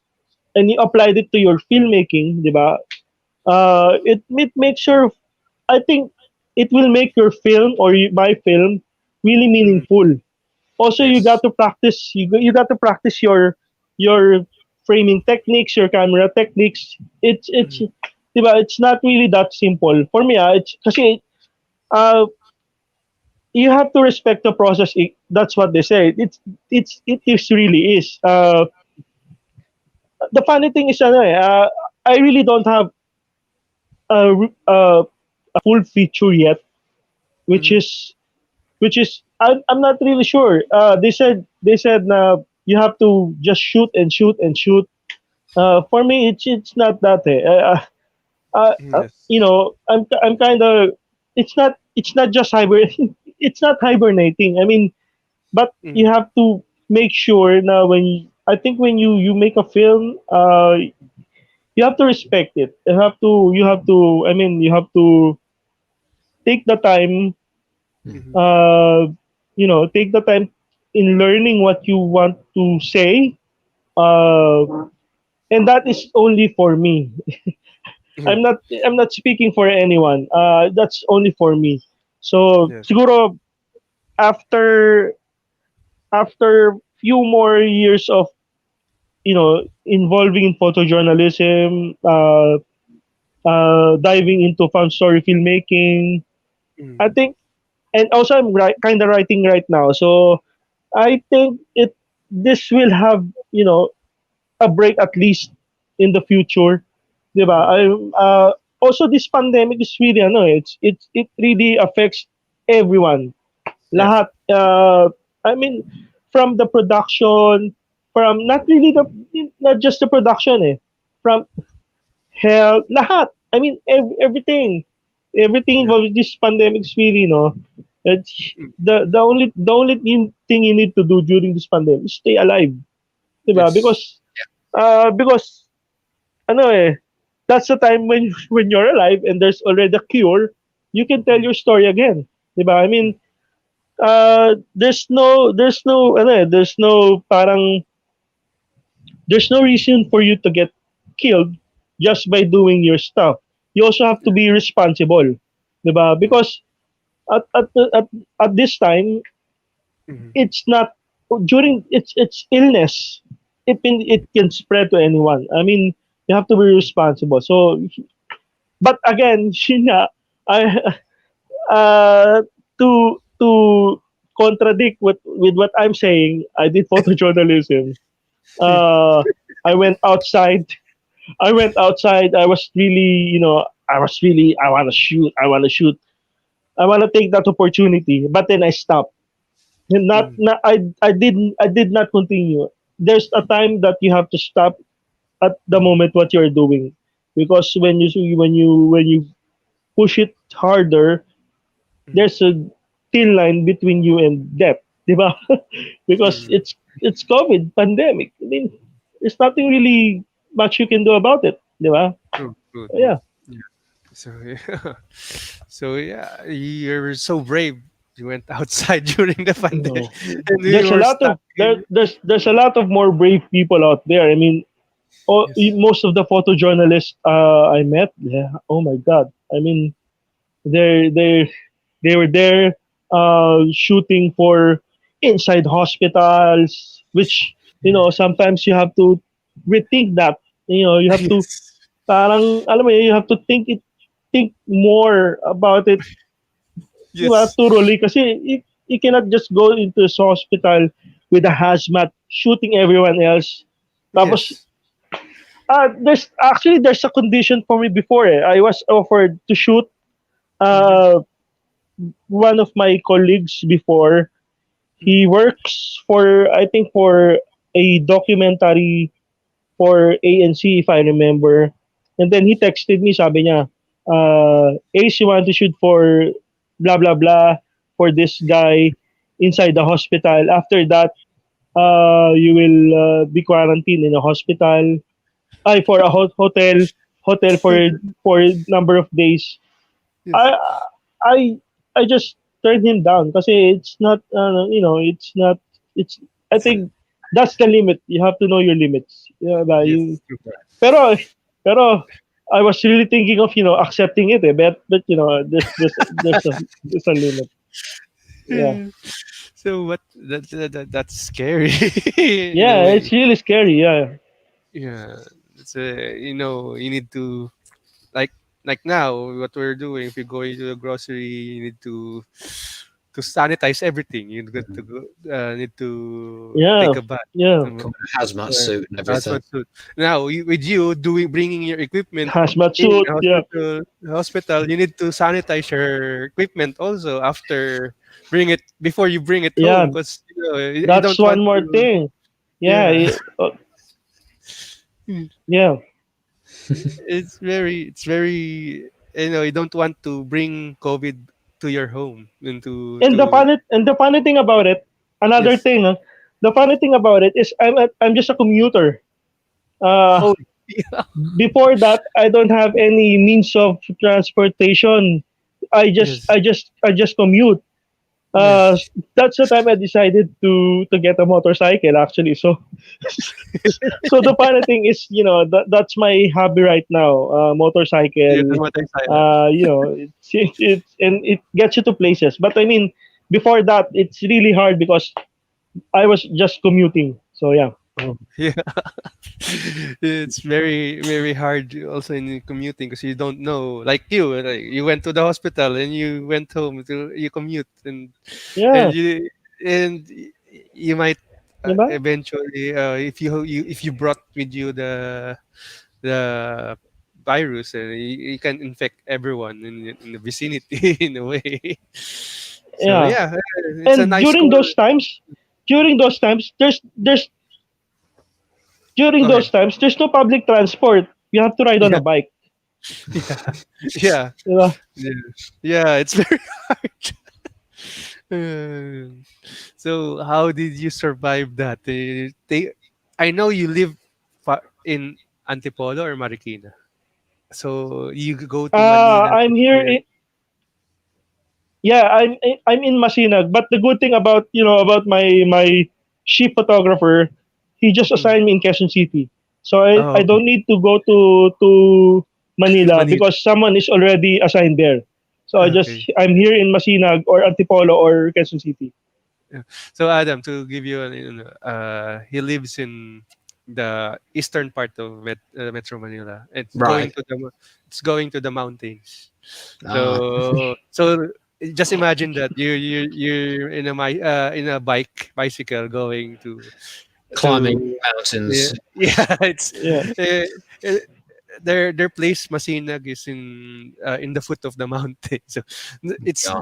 and you applied it to your filmmaking, 'di ba? It makes sure, I think it will make your film, or my film, really Mm-hmm. meaningful. Also, Yes. you got to practice your framing techniques, your camera techniques. It's Mm-hmm. 'di ba, it's not really that simple. For me, it's kasi uh you have to respect the process. That's what they say. It really is. The funny thing is, I really don't have a full feature yet, which Mm-hmm. is I'm not really sure. They said you have to just shoot and shoot and shoot. For me, it's not that. Yes. I'm kind of. It's not just it's not hibernating. I mean, but Mm-hmm. you have to make sure now I think when you make a film, you have to respect it. You have to take the time, Mm. Mm-hmm. uh, take the time in learning what you want to say. Uh, and that is only for me. Mm-hmm. I'm not speaking for anyone. That's only for me. So Yes. siguro after after few more years of involving in photojournalism, diving into fan story filmmaking. I Mm. think, and also I'm kind of writing right now, so I think this will have a break at least in the future, diba? Mm. Also this pandemic is really it really affects everyone. Yes. Lahat, I mean, from the production, from not really not just the production, from health, lahat. I mean, everything Yeah. involved with this pandemic is really, it's Mm. the only thing you need to do during this pandemic is stay alive, diba? Yes. Because ano that's the time when when you're alive and there's already a cure, you can tell Mm. your story again, diba? I Mm. mean, there's no there's no parang there's no reason for you to get killed just by doing your stuff. You also have to Yeah. be responsible, diba? Mm. Because at this time, Mm. it's not during it's illness. It can spread to anyone. I mean, you have to be responsible. So, but again, Shina, I to contradict with what I'm saying, I did photojournalism. Uh, I went outside. I went outside. I was really, I want to shoot. I want to shoot. I want to take that opportunity. But then I stopped. And Mm. I did not continue. There's a time that you have to stop at the Mm. moment what you're doing, because when you push it harder, Mm. there's a thin line between you and death, diba? Because Mm. it's COVID pandemic. I mean, there's nothing really much you can do about it, diba? True. True. True. Yeah. Yeah. So yeah. So yeah, you're so brave. You went outside during the pandemic, No. and we There's a were lot stuck of in. there's a lot of more brave people out there. I mean, Yes. most of the photojournalists I met, yeah, oh my god. I mean, they they they were there shooting for inside hospitals, which sometimes you have to rethink that. You have to Yes. parang alam mo yun, you have to think more about it, di ba, Yes. thoroughly, kasi you cannot just go into this hospital with a hazmat shooting everyone else. Tapos Yes. there's a condition for me before. I was offered to shoot Mm-hmm. uh one of my colleagues before. He Mm-hmm. works for, I think, for a documentary for ANC, if I remember. And then he texted me, sabi niya, Ace, you want to shoot for blah blah blah for this guy inside the hospital. After that, you will be quarantined in a hospital. Ay, for a hotel for a number of days. Yes. I I I just turned him down because it's not it's not it's I think that's the limit. You have to know your limits. Yeah, ba? Yes. True. Pero pero I was really thinking of accepting it, but there's a limit. Yeah. So what? That's scary in a Yeah, it's way. really scary. Yeah. Yeah. It's you need to like now what we're doing. If you go into the grocery, you need to sanitize everything. You need to take Yeah. a bath. Yeah. Um, Put on a hazmat uh, suit and that's everything. what suit. Now with you doing bringing your equipment Hazmat in suit. a Yeah. hospital, you need to sanitize your equipment also after bring it before you bring it home Yeah. because you That's don't one want more to. thing. Yeah. Yeah. Yeah. It's very you don't want to bring COVID to your home and to And the funny thing about it, another yes. thing, the funny thing about it is I'm just a commuter. Uh, Oh yeah. Before that, I don't have any means of transportation. Yes. I just commute. Uh, Yes. that's the time I decided to get a motorcycle actually. So so the funny thing is, that's my hobby right now. You know Motorcycle. what I say. It's and it gets you to places. But I mean, before that, it's really hard because I was just commuting. So yeah. Yeah. It's very very hard also in commuting because you don't know, like you went to the hospital and you went home to you commute, and Yeah. and you might Diba? eventually if you brought with you the virus, you can infect everyone in the vicinity in a way. So Yeah. yeah, it's a And nice score. during those times, Go ahead. there's no public transport. You have to ride on a Yeah, bike. yeah, yeah, Diba? yeah, yeah. It's very hard. Uh, so how did you survive that? I know you live in Antipolo or Marikina. So you go to Manila I'm here. before. Yeah, I'm in Masinag. But the good thing about about my chief photographer, he just Mhm. assigned me in Quezon City, so I Oh, okay. don't need to go to Manila Manila. because someone is already assigned there. So Okay. I'm here in Masinag or Antipolo or Quezon City. Yeah. So Adam, to give you he lives in the eastern part of Metro Manila. Right. It's going to the mountains. Ah, So just imagine that you're in a bicycle going climbing to yeah, mountains. yeah, it's Yeah, uh, uh, their place Masinag is in the foot of the mountain. So Yeah.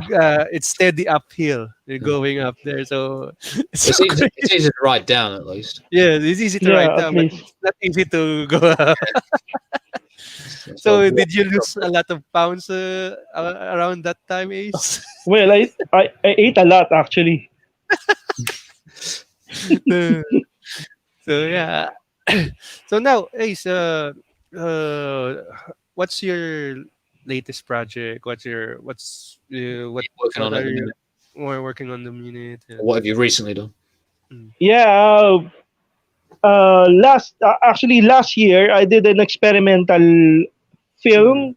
it's steady uphill going up there. So it's so great. It's easy to write down at least. Yeah, it's easy to write yeah, at down, but least. it's not easy to go up. So So walk did you lose a lot of pounds around that time, Ace? Well, I ate a lot actually. So yeah. So now, Ace, what's your latest project? working what on at are the you minute. more working on the minute? What have you recently done? Mm, Yeah, actually last year I did an experimental mm, film.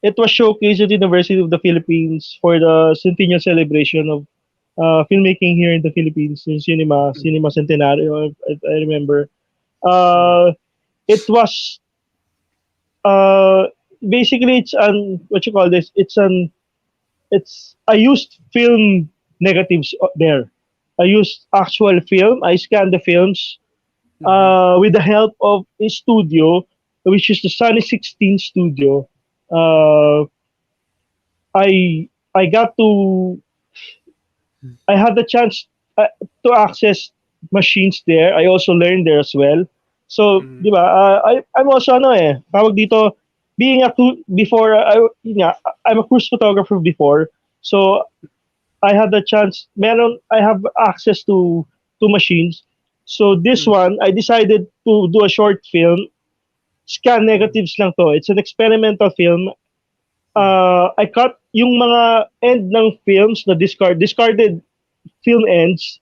It was showcased at the University of the Philippines for the centennial celebration of filmmaking here in the Philippines in mm, Cinema Centenario. I remember. mm, Uh, it was uh, basically it's an what you call this? It's I used film negatives there. I used actual film. I scanned the films mhm, with the help of a studio, which is the Sunny 16 studio. Uh, I got to I had the chance to access machines there. I also learned there as well. So, mhm, di ba, I'm also ano tawag dito, being a before yun nga, I'm a cruise photographer before. So, I had the chance, I have access to machines. So, this mm, one, I decided to do a short film. Scan mm, negatives lang to. It's an experimental film. mm, I cut yung mga end ng films na discarded film ends.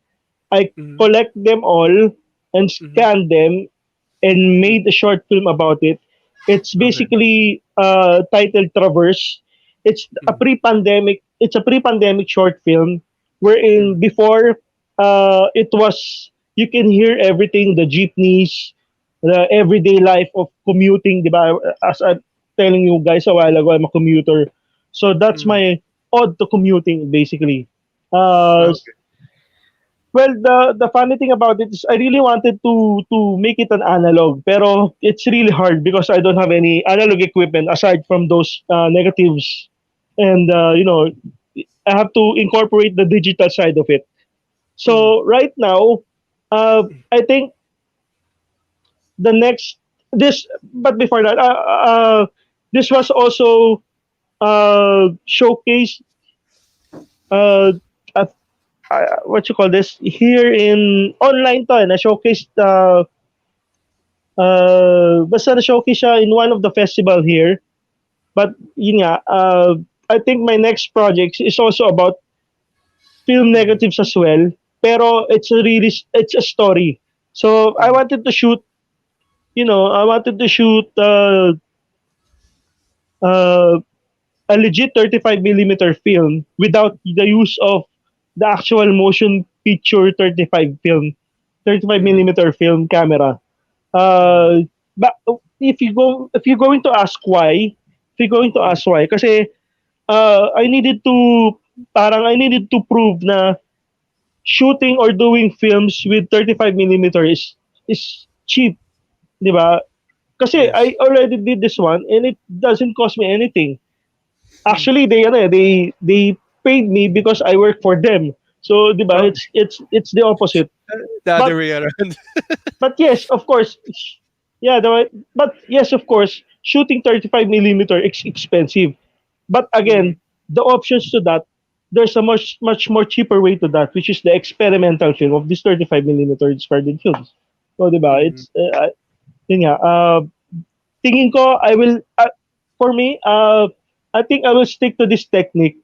I mhm, collect them all and mhm, scan them and mm. made a short film about it. It's Okay. basically titled Traverse. Mm, It's a pre-pandemic short film mm, wherein before it was you can hear everything, the jeepneys, the everyday life of commuting, di ba? As I'm telling you guys a while ago, I'm a commuter. So that's mm. my ode to commuting basically. Uh, Okay. well, the funny thing about it is I really wanted to make it an analog, pero it's really hard because I don't have any analog equipment aside from those negatives, and I have to incorporate the digital side of it. Mm, So right now, I think the next this, but before that, this was also showcased uh, at what you call this here in online to na showcased basta na showcase siya in one of the festival here, but yun nga I think my next project is also about film mhm, negatives as well, pero it's a story. So mhm, I wanted to shoot uh, a legit 35 millimeter film without the use of the actual motion feature 35 Mhm. millimeter film camera. Mhm. But if you're going to ask why, Mhm. kasi I needed to I needed to prove na shooting or doing films with 35 millimeter is cheap, 'di ba? Kasi Yes. I already did this one and it doesn't cost me anything. Mhm. Actually, they paid me because I work for them. So, 'di ba? Oh, It's the opposite. the But other way around. yes, of course. Yeah, but yes, of course, shooting 35 millimeter is expensive. But Mhm. again, the options to that, there's a much more cheaper way to that, which is the experimental film of this 35 millimeter discarded films. So, 'di ba? Mhm. It's yun nga. Tingin ko I will for me, I think I will stick to this technique.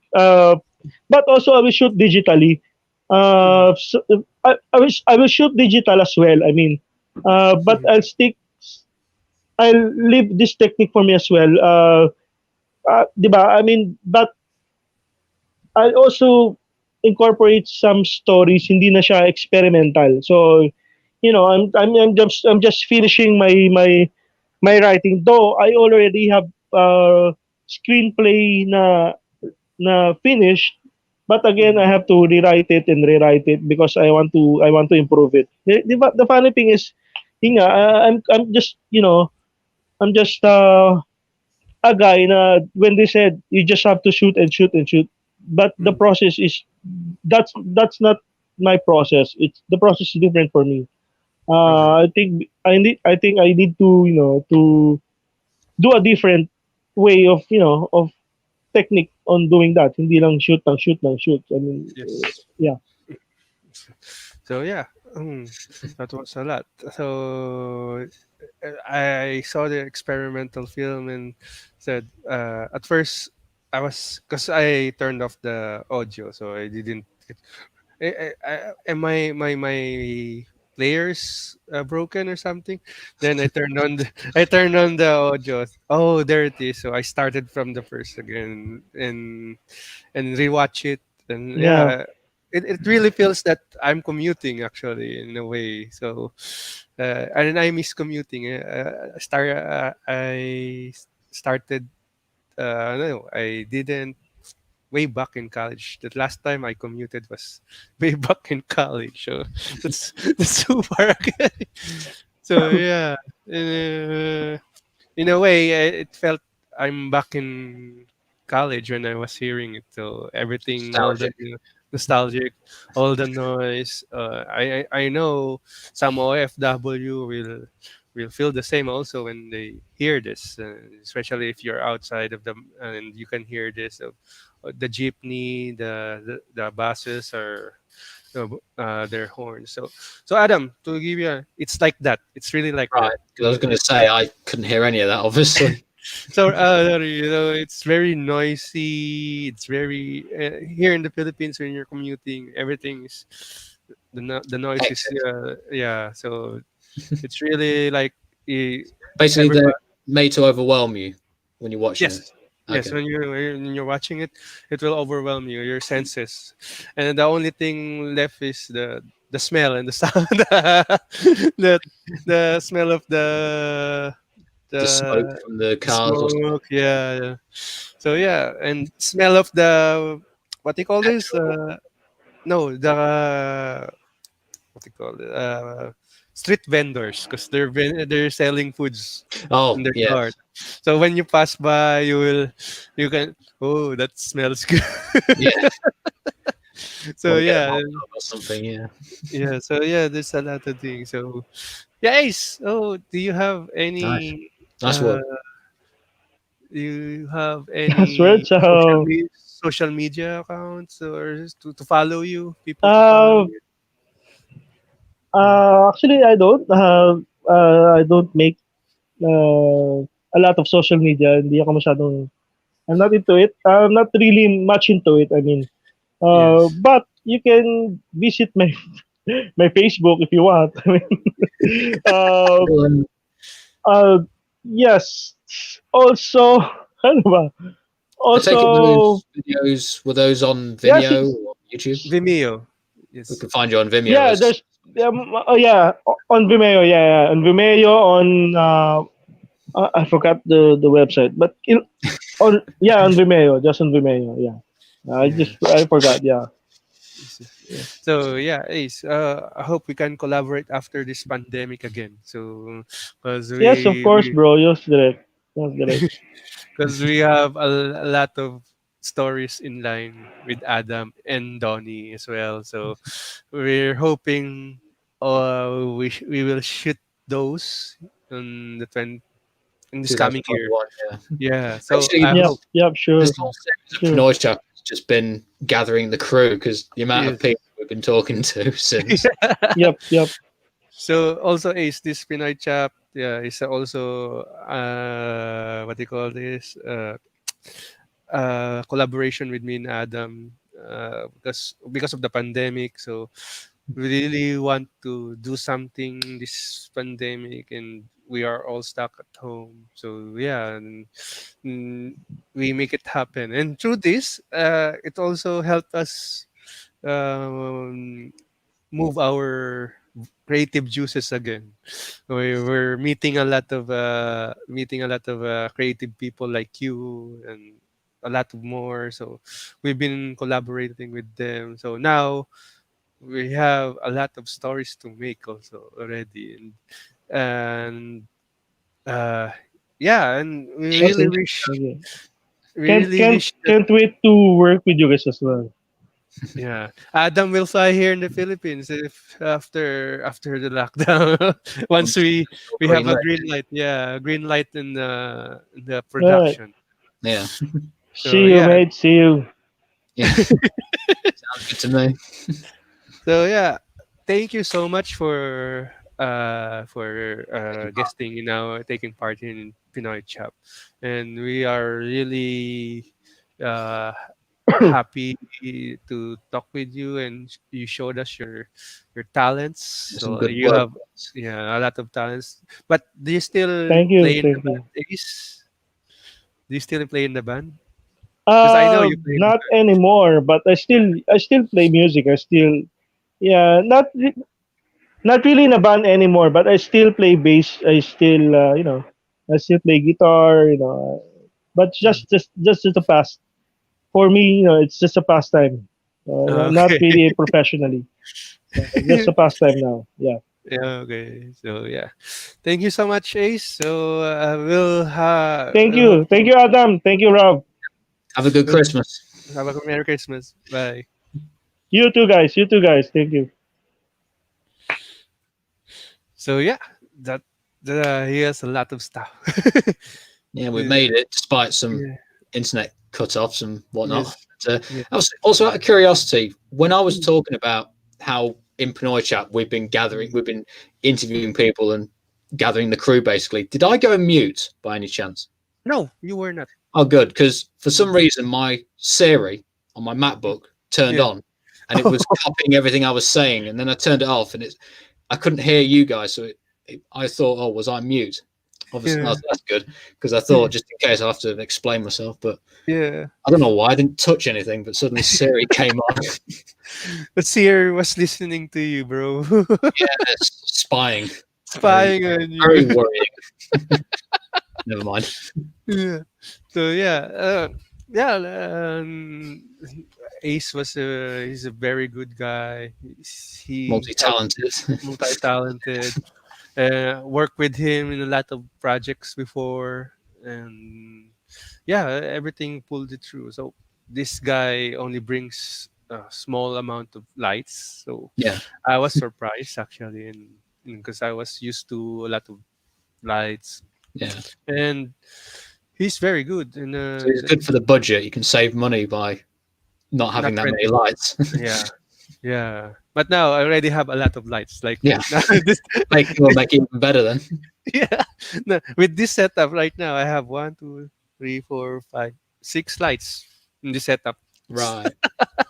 But also I will shoot digitally. Mhm. So, I will shoot digital as well. I mean, but Mhm. I'll leave this technique for me as well. 'Di ba? I mean, but I'll also incorporate some stories. Hindi na siya experimental. So, I'm just finishing my writing. Though I already have screenplay na finished, but again I Mhm. have to rewrite it because I want to improve it. The funny thing is, yun nga, I'm just I'm just a guy na when they said you just have to shoot and shoot and shoot, but the Mhm. process is that's not my process. It's the process is different for me. Okay. I think I need to to do a different way of of technique on doing that. Hindi lang shoot lang shoot lang shoot. I mean, Yes. yeah. So yeah, that was a lot. So I saw the experimental film and said at first I was because I turned off the audio, so I didn't. And my players broken or something. Then I turned on the audio. Oh, there it is. So I started from the first again and rewatch it. And Yeah. yeah, it really feels that I'm commuting actually in a way. So and I miss commuting. I started. No, I didn't way back in college. The last time I commuted was way back in college. So that's too far again. So yeah, uh, in a way, it felt I'm back in college when I was hearing it. So everything, all the Nostalgic. nostalgic, all the noise. I know some OFW will feel the same also when they hear this, especially if you're outside of them and you can hear this. The jeepney, the buses are their horns. So Adam, to give you, it's like that. It's really like that. Right. Because I was going to say I couldn't hear any of that, obviously. So it's very noisy. It's very here in the Philippines when you're commuting, everything is the noise is Hectic. yeah. So it's really like eh, Basically, they're everybody. made to overwhelm you when you're watching it. Yes, yes. Okay. When you're watching it, it will overwhelm you, your senses, and the only thing left is the smell and the sound, the the smell of The smoke the from the the cars or something. smoke. Yeah, yeah. So yeah, and smell of the what they call this? Petrol. No, the what they call it? Street vendors, because they're selling foods in Oh, their cart. yes. So when you pass by, you can oh that smells good. Yeah. So Want to get a yeah, hot dog or something. Yeah. yeah. So yeah, there's a lot of things. So yeah, Ace. Oh, do you have Nice. any? Nice work. Do you have That's weird. any So, social media accounts or to follow you? People to follow uh, you? actually, I don't make a lot of social media. Hindi ako masyadong, I'm not into it. I'm not really much into it. I mean, Yes. but you can visit my my Facebook if you want. I mean, uh, Well, uh, yes. Also, ano ba? I take it Also, those videos were those on yes, Vimeo or YouTube? Vimeo. We Yes. can find you on Vimeo. Yeah, As there's oh yeah, on Vimeo, yeah, on Vimeo on I forgot the website, but on yeah on Vimeo, just on Vimeo, yeah. Yeah. I forgot, yeah. Yes, yes. So yeah, Ace. I hope we can collaborate after this pandemic again. So, because Yes, of course, bro. Yes, direct. Yes, direct. because we have a lot of stories in line with Adam and Donnie as well. So we're hoping we will shoot those on the 20, in this coming year. 2021. Yeah. Yeah. So Actually, I Yep, hope. yep, this sure, whole series of sure. PinoyChap has just been gathering the crew because the amount of Yes. people we've been talking to since. Yep, yep. So also Ace, this Pinoy chap, yeah, is also what do you call this? Collaboration with me and Adam, because of the pandemic. So we really want to do something this pandemic, and we are all stuck at home. So yeah, and, mm, we make it happen. And through this, it also helped us um, move our creative juices again. We're meeting a lot of creative people like you and a lot more. So we've been collaborating with them. So now we have a lot of stories to make also already, and uh, yeah, and Okay, okay. we really wish that. Can't wait to work with you guys as well. Yeah, Adam will fly here in the Philippines if after the lockdown. Once Once we have green a lit. green light, yeah, green light in the All right. production. Yeah. So See you, yeah, mate. See you. Yeah. Sounds good to me. so yeah, thank you so much for Taking part. guesting, taking part in Pinoy Chap, and we are really uh happy to talk with you, and you showed us your talents. Some So good you work. have, yeah, a lot of talents. But do you still Thank you, play in the thank band, you. Ace? Do you still play in the band? Because I know you play in the Not anymore, but I still play music. I still yeah, not really in a band anymore, but I still play bass. I still I still play guitar. But band. just a past for me. It's just a pastime. Not Okay. really professionally. Just a pastime now. Yeah. Yeah, okay. So yeah, thank you so much, Ace. So we'll hope Thank you, Adam. Thank you, Rob. Have a good we'll Christmas. have a Merry Christmas. Bye. You too, guys. You too, guys. Thank you. So yeah, that he has a lot of stuff. Yeah, we Yeah. made it despite some Yeah. internet cut-offs and whatnot. Yes. But, Yeah. I was also out of curiosity, when I was talking about how in Pinoy Chat we've been interviewing people and gathering the crew basically. Did I go mute by any chance? No, you were not. Oh, good, because for some reason my Siri on my MacBook turned Yeah. on, and it was copying everything I was saying, and then I turned it off, and I couldn't hear you guys, so I thought, oh, was I mute? Obviously, Yeah. oh, that's good because I thought just in case I have to explain myself, but Yeah. I don't know why I didn't touch anything, but suddenly Siri came on. But Seer was listening to you, bro. Yeah, spying, very, Spying on very you. worrying. Never mind. Yeah. So yeah, yeah. Ace he's a very good guy. He helped Multi-talented. multi-talented. Worked with him in a lot of projects before, and yeah, everything pulled it through. So this guy only brings a small amount of lights. So Yeah, I was surprised actually, and because I was used to a lot of lights, yeah. and he's very good. And So it's good for the budget. You can save money by not not having that many renting. lights. Yeah, yeah. But now I already have a lot of lights. Like Yeah, now, this, make it even better then. yeah. No, with this setup right now, I have one, two, three, four, five, six lights in this setup. Right.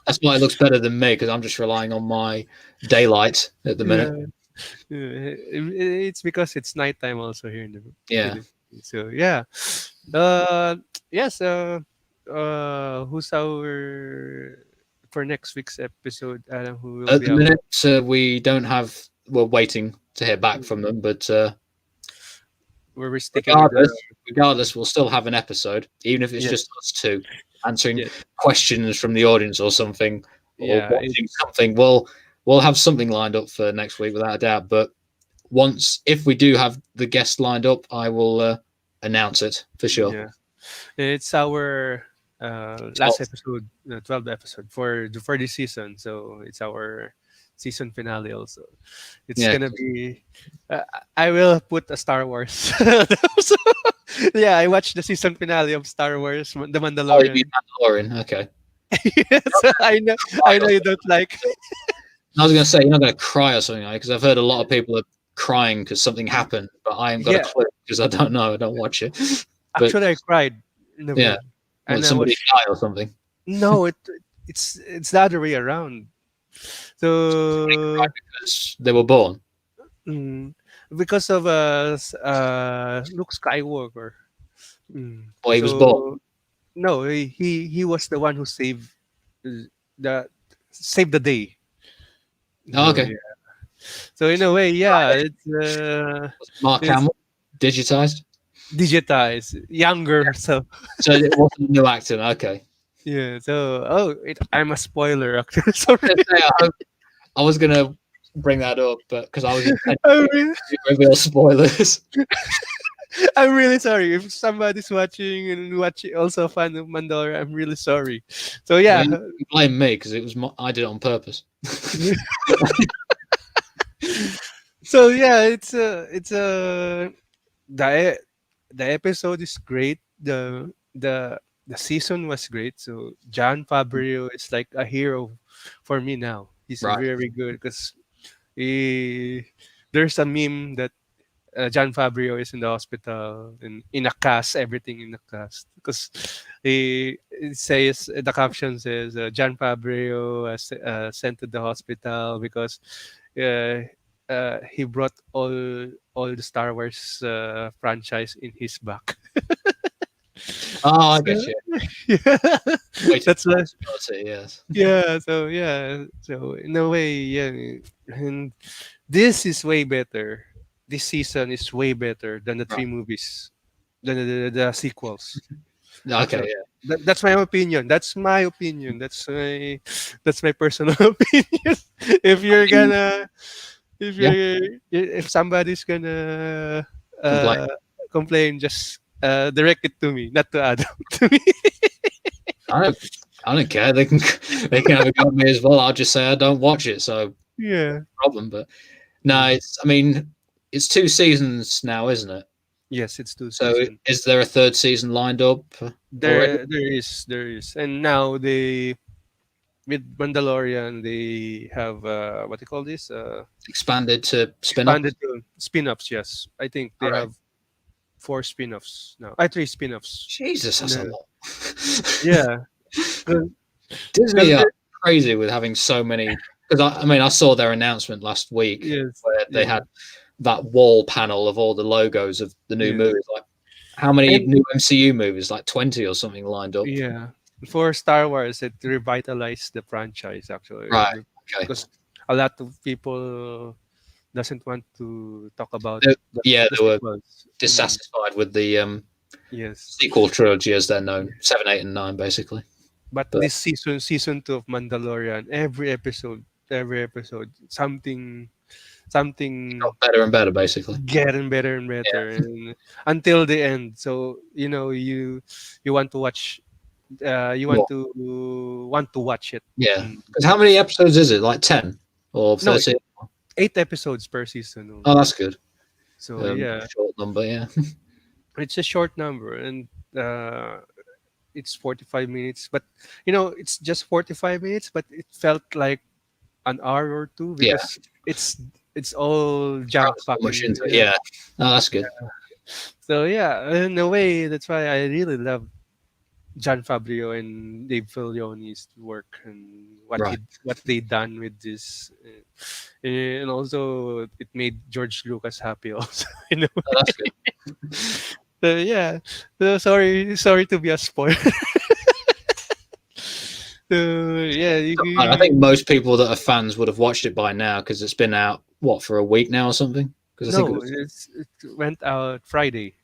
That's why it looks better than me because I'm just relying on my daylight at the minute. Yeah. It's because it's nighttime also here in the Yeah. Philippines. So yeah. Uh yes, who's our for next week's episode, Adam, who will At be the our minute, we don't have. We're waiting to hear back from them, but where we're sticking with the regardless, we'll still have an episode, even if it's yeah just us two answering yeah questions from the audience or something, or yeah watching something. We'll have something lined up for next week without a doubt. But once, if we do have the guest lined up, I will announce it for sure. yeah it's our last episode, 12th episode for this season. So it's our season finale. Also, it's Yeah. gonna be. Uh, I will put a Star Wars. So, yeah, I watched the season finale of Star Wars, The Oh, you Mandalorian. mean Mandalorian? Okay. Yes, I know. I know you don't like. I was going to say you're not going to cry or something, because I've heard a lot of people are crying because something happened, but I haven't got a Yeah, clue because I don't know. I don't watch it. But actually, I cried in the yeah, movie, will and I somebody was die or something? no. It's the other way around. So Because they were born. mm, because of Luke Skywalker. Or he was born. So no, he was the one who the saved the day. Oh, So okay. yeah. So in a way, yeah, Mark it's Hamill digitized. digitized, younger. So So it wasn't a new actor. Okay. yeah. So I'm a spoiler actually. Sorry. I was going to bring that up, but because I was intending I'm really, to reveal spoilers. I'm really sorry if somebody's watching and also a fan of Mandalorian. I'm really sorry. So I yeah. mean, you can blame me because I did it on purpose. So yeah, the the episode is great. The season was great. So John Fabrio is like a hero for me now. He's Right. very good because he there's a meme that John Fabrio is in the hospital in a cast, everything in a cast. Because it says, the caption says, John Fabrio was sent to the hospital because uh, he brought all the Star Wars franchise in his back. Oh, I So, guess you. yeah, Wait, that's why. yes. Yeah, so in a way, yeah, and this is way better. This season is way better than the three Right. movies, than the sequels. Okay, Actually, yeah. that's my opinion. That's my opinion. That's my personal opinion. If you're gonna, Yeah. if somebody's gonna Complain. uh, complain, just direct it to me, not to Adam. To me. I don't care. They can have a go at me as well. I'll just say I don't watch it, so Yeah. problem. But no, it's 2 seasons now, isn't it? Yes, it's two So seasons. is there a 3rd season lined up already? There is, and now they with Mandalorian they have what do you call this? Expanded to spin-off? Expanded to spin-offs. Yes, I think they All right. have 4 spin-offs now. 3 spin-offs. Jesus, that's a No. lot. Yeah, Disney are because crazy with having so many. Because I saw their announcement last week yes, where they yeah, had that wall panel of all the logos of the new yeah, movies. Like, how many and new MCU movies? Like 20 or something lined up. yeah. For Star Wars, it revitalized the franchise actually, Right. Okay. because a lot of people doesn't want to talk about They- the, yeah, the they were sequels. dissatisfied with the Yes. sequel trilogy as they're known, 7, 8, and 9, basically. But But this season 2 of Mandalorian, every episode, something got better and better, basically. getting better and better, Yeah. and until the end. So you want to watch, you More. want to watch it. Yeah. Mm. Because how many episodes is it? Like 10 or No, 13? 8 episodes per season only. Oh, that's good. So yeah, Short number, yeah. it's a short number, and it's 45 minutes. But it's just 45 minutes, but it felt like an hour or two Yeah. because it's all jam So packed much in. into it. Yeah. Oh, that's good. So yeah, in a way, that's why I really love John Fabrio and Dave Filoni's work and Right. what they done with this, and also it made George Lucas happy also. Oh, that's good. So yeah, so sorry to be a spoiler. Yeah, I think most people that are fans would have watched it by now because it's been out what for a week now or something. Because I think it no, was. it went out Friday.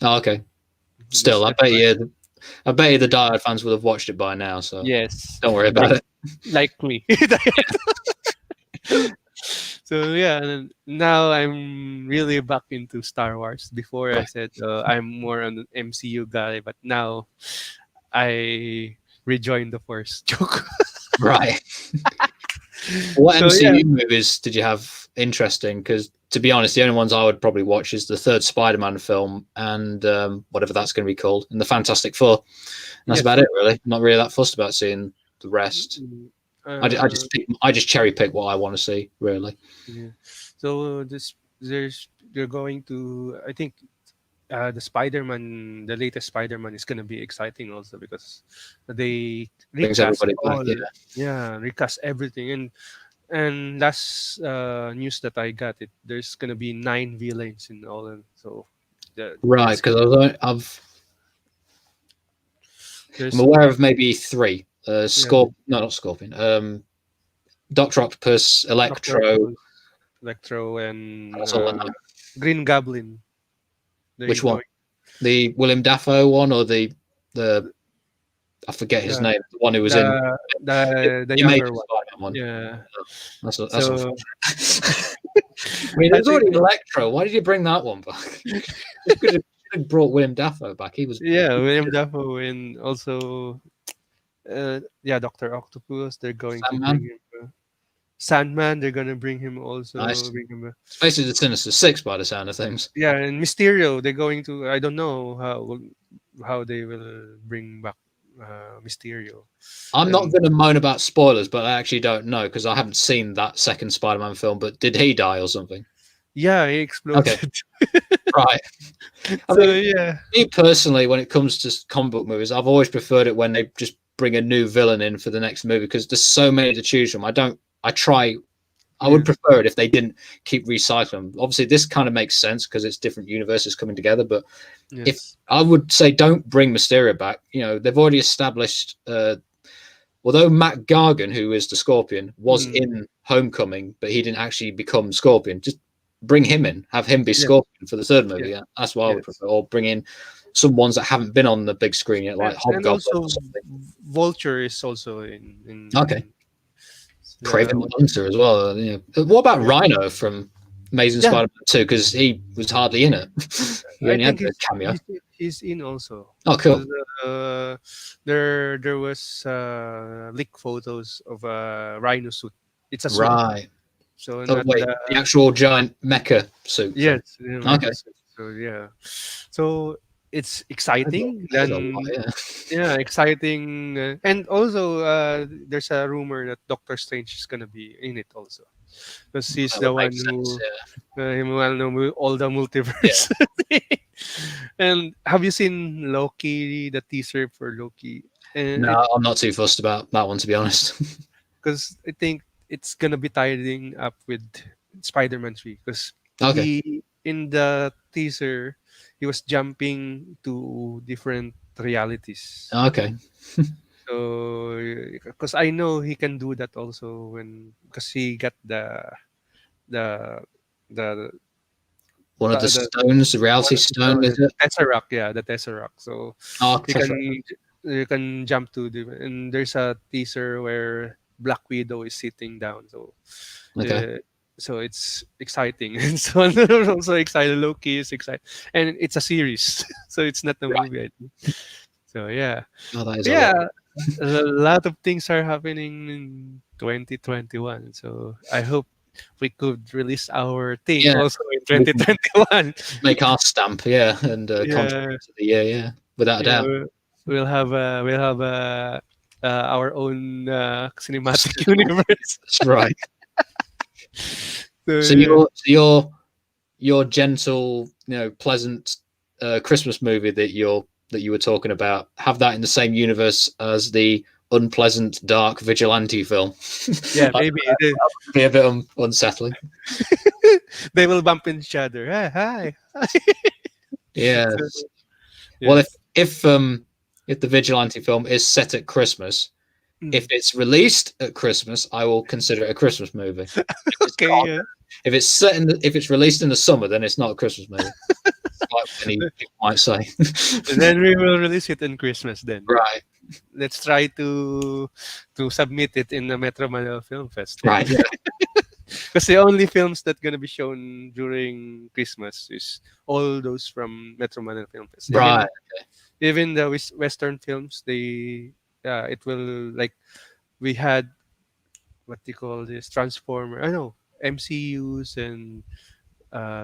Oh, okay. This Still, that Friday. I bet you the diehard fans would have watched it by now. So Yes, don't worry about like it. like me. So yeah, and now I'm really back into Star Wars. Before I Right. said I'm more an MCU guy, but now I rejoined the Force joke. Right. What So yeah, MCU movies did you have interesting? Because to be honest, the only ones I would probably watch is the third Spider-Man film and whatever that's going to be called, and the Fantastic Four. And that's yes. about it, really. I'm not really that fussed about seeing the rest. Mm, I I just cherry pick what I want to see, really. yeah. So this they're going to, I think, the latest Spider-Man is gonna be exciting also because they Brings recast everybody back. all, Yeah. yeah, recast everything. And last news that I got, it there's gonna be 9 villains in all, and so Right. it's Because I'm there's aware of maybe three. yeah, No, not Scorpion. Doctor Octopus, Doctor Electro. Octopus, Electro, and That's all I know. Green Goblin. They're Which one? going The William Dafoe one or the I forget his the name. The one who was in the the Amazing younger one. Spider-Man one. Yeah. That's So unfortunate. I mean, I there's think already Electro. Why did you bring that one back? You could have brought William Dafoe back. He was yeah, William Dafoe, and also yeah, Doctor Octopus. They're going to bring Sandman. him. Sandman. They're gonna bring him also. Nice. Bring him. It's basically the Sinister Six by the sound of things. Yeah, and Mysterio. They're going to. I don't know how they will bring back Mysterio. I'm not And going to moan about spoilers, but I actually don't know because I haven't seen that second Spider-Man film. But did he die or something? yeah, he Okay, exploded. right. I So mean, yeah, me personally, when it comes to comic book movies, I've always preferred it when they just bring a new villain in for the next movie because there's so many to choose from. I would yes, prefer it if they didn't keep recycling. Obviously, this kind of makes sense because it's different universes coming together. But if yes, I would say, don't bring Mysterio back. You know, they've already established. Although Matt Gargan, who is the Scorpion, was mm, in Homecoming, but he didn't actually become Scorpion. Just bring him in, have him be yes, Scorpion for the third movie. yes, Yeah, that's what I would yes. prefer. Or bring in some ones that haven't been on the big screen yet, like And Hobgoblin or also something. Vulture is also Okay, in Craven the what, Hunter as well. What about yeah. Rhino from Amazing Yeah, Spider-Man 2? Because he was hardly in it. He I only had think a cameo. he's in also Oh, because cool. there was leaked photos of a rhino suit. It's a suit, Right. so Oh, not wait. the The actual giant mecha suit thing. yes, you know, Okay. mecha suit. So yeah, so it's There's exciting. a lot, Then yeah. yeah, exciting, and also there's a rumor that Doctor Strange is gonna be in it also because he's That the would one make sense. who him will know all the Yeah. multiverse. And have you seen Loki, the teaser for Loki? And No, it I'm not too fussed about that one, to be honest. because I think it's gonna be tying up with Spider-Man 3 because Okay. he in the teaser he was jumping to different realities. Okay. So because I know he can do that also when because he got the the One of the the stones, the one reality of the stone, is it? Tesseract, yeah, the Tesseract. So Oh, you Tesseract. can jump to the and there's a teaser where Black Widow is sitting down. Okay. Uh, so it's exciting, and so I'm also excited. Loki is excited, and it's a series, so it's not a Right. movie. I think. So yeah, Oh, that is a yeah, lot. a lot of things are happening in 2021. So I hope we could release our thing Yeah. also in We can 2021. make our stamp, yeah, and Yeah, contribute to the year, yeah, without a yeah, doubt. we'll have our own cinematic universe. That's right. So So yeah, your gentle, pleasant Christmas movie that you were talking about, have that in the same universe as the unpleasant dark vigilante film. yeah, That maybe would be a bit unsettling. they will bump into each other. Hi, hi. Yeah. So, Well, yes, if the vigilante film is set at Christmas, if it's released at Christmas, I will consider it a Christmas movie. If it's Okay, not, yeah. if it's set in if it's released in the summer, then it's not a Christmas movie. Like many people might say. Then we will release it in Christmas. Then Right, let's try to submit it in the Metro Manila Film Fest. right, yeah. Because the only films that gonna be shown during Christmas is all those from Metro Manila Film Fest. Right. Even the Western films, they it will like we had what they call this Transformer. I know MCUs and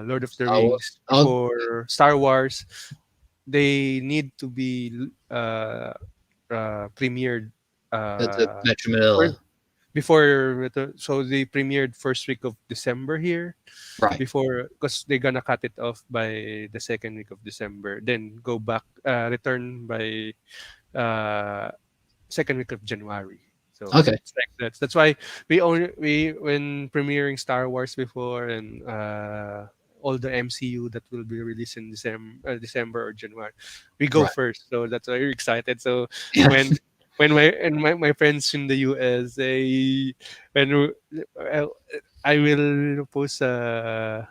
Lord of the Star Wars. Rings for Star Wars. They need to be premiered At the Metro before, Manila. so they premiered first week of December here Right. before, because they're gonna cut it off by the second week of December, then go back return by second week of January. So Okay. it's like that. That's why we when premiering Star Wars before and all the MCU that will be released in December or January, we go Right. first. So that's why we're excited. So Yeah. when my friends in the US, they when I will post a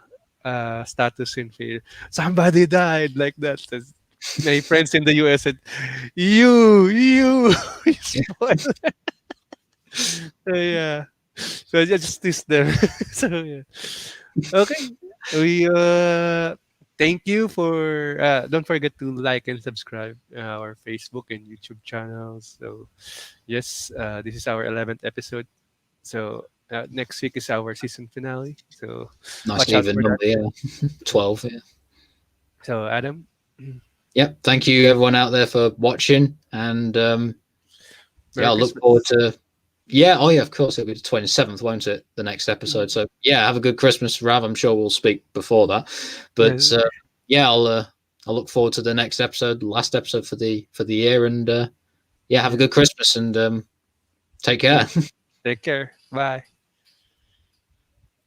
status in Facebook, somebody died like that. My friends in the US said, you spoiled. So yeah. So I just tease them. So yeah. Okay. We thank you for don't forget to like and subscribe our Facebook and YouTube channels. So yes, this is our 11th episode. So next week is our season finale. So Nice watch out even for number, that. yeah. 12, yeah. So Adam, Yep. Thank you everyone out there for watching. And Merry yeah, I look Christmas. forward to oh yeah, of course it'll be the 27th, won't it? The next episode. So yeah, have a good Christmas, Rav. I'm sure we'll speak before that. But Yes. yeah, I'll look forward to the next episode, last episode for the year, and yeah, have a good Christmas and take care. Take care. Bye.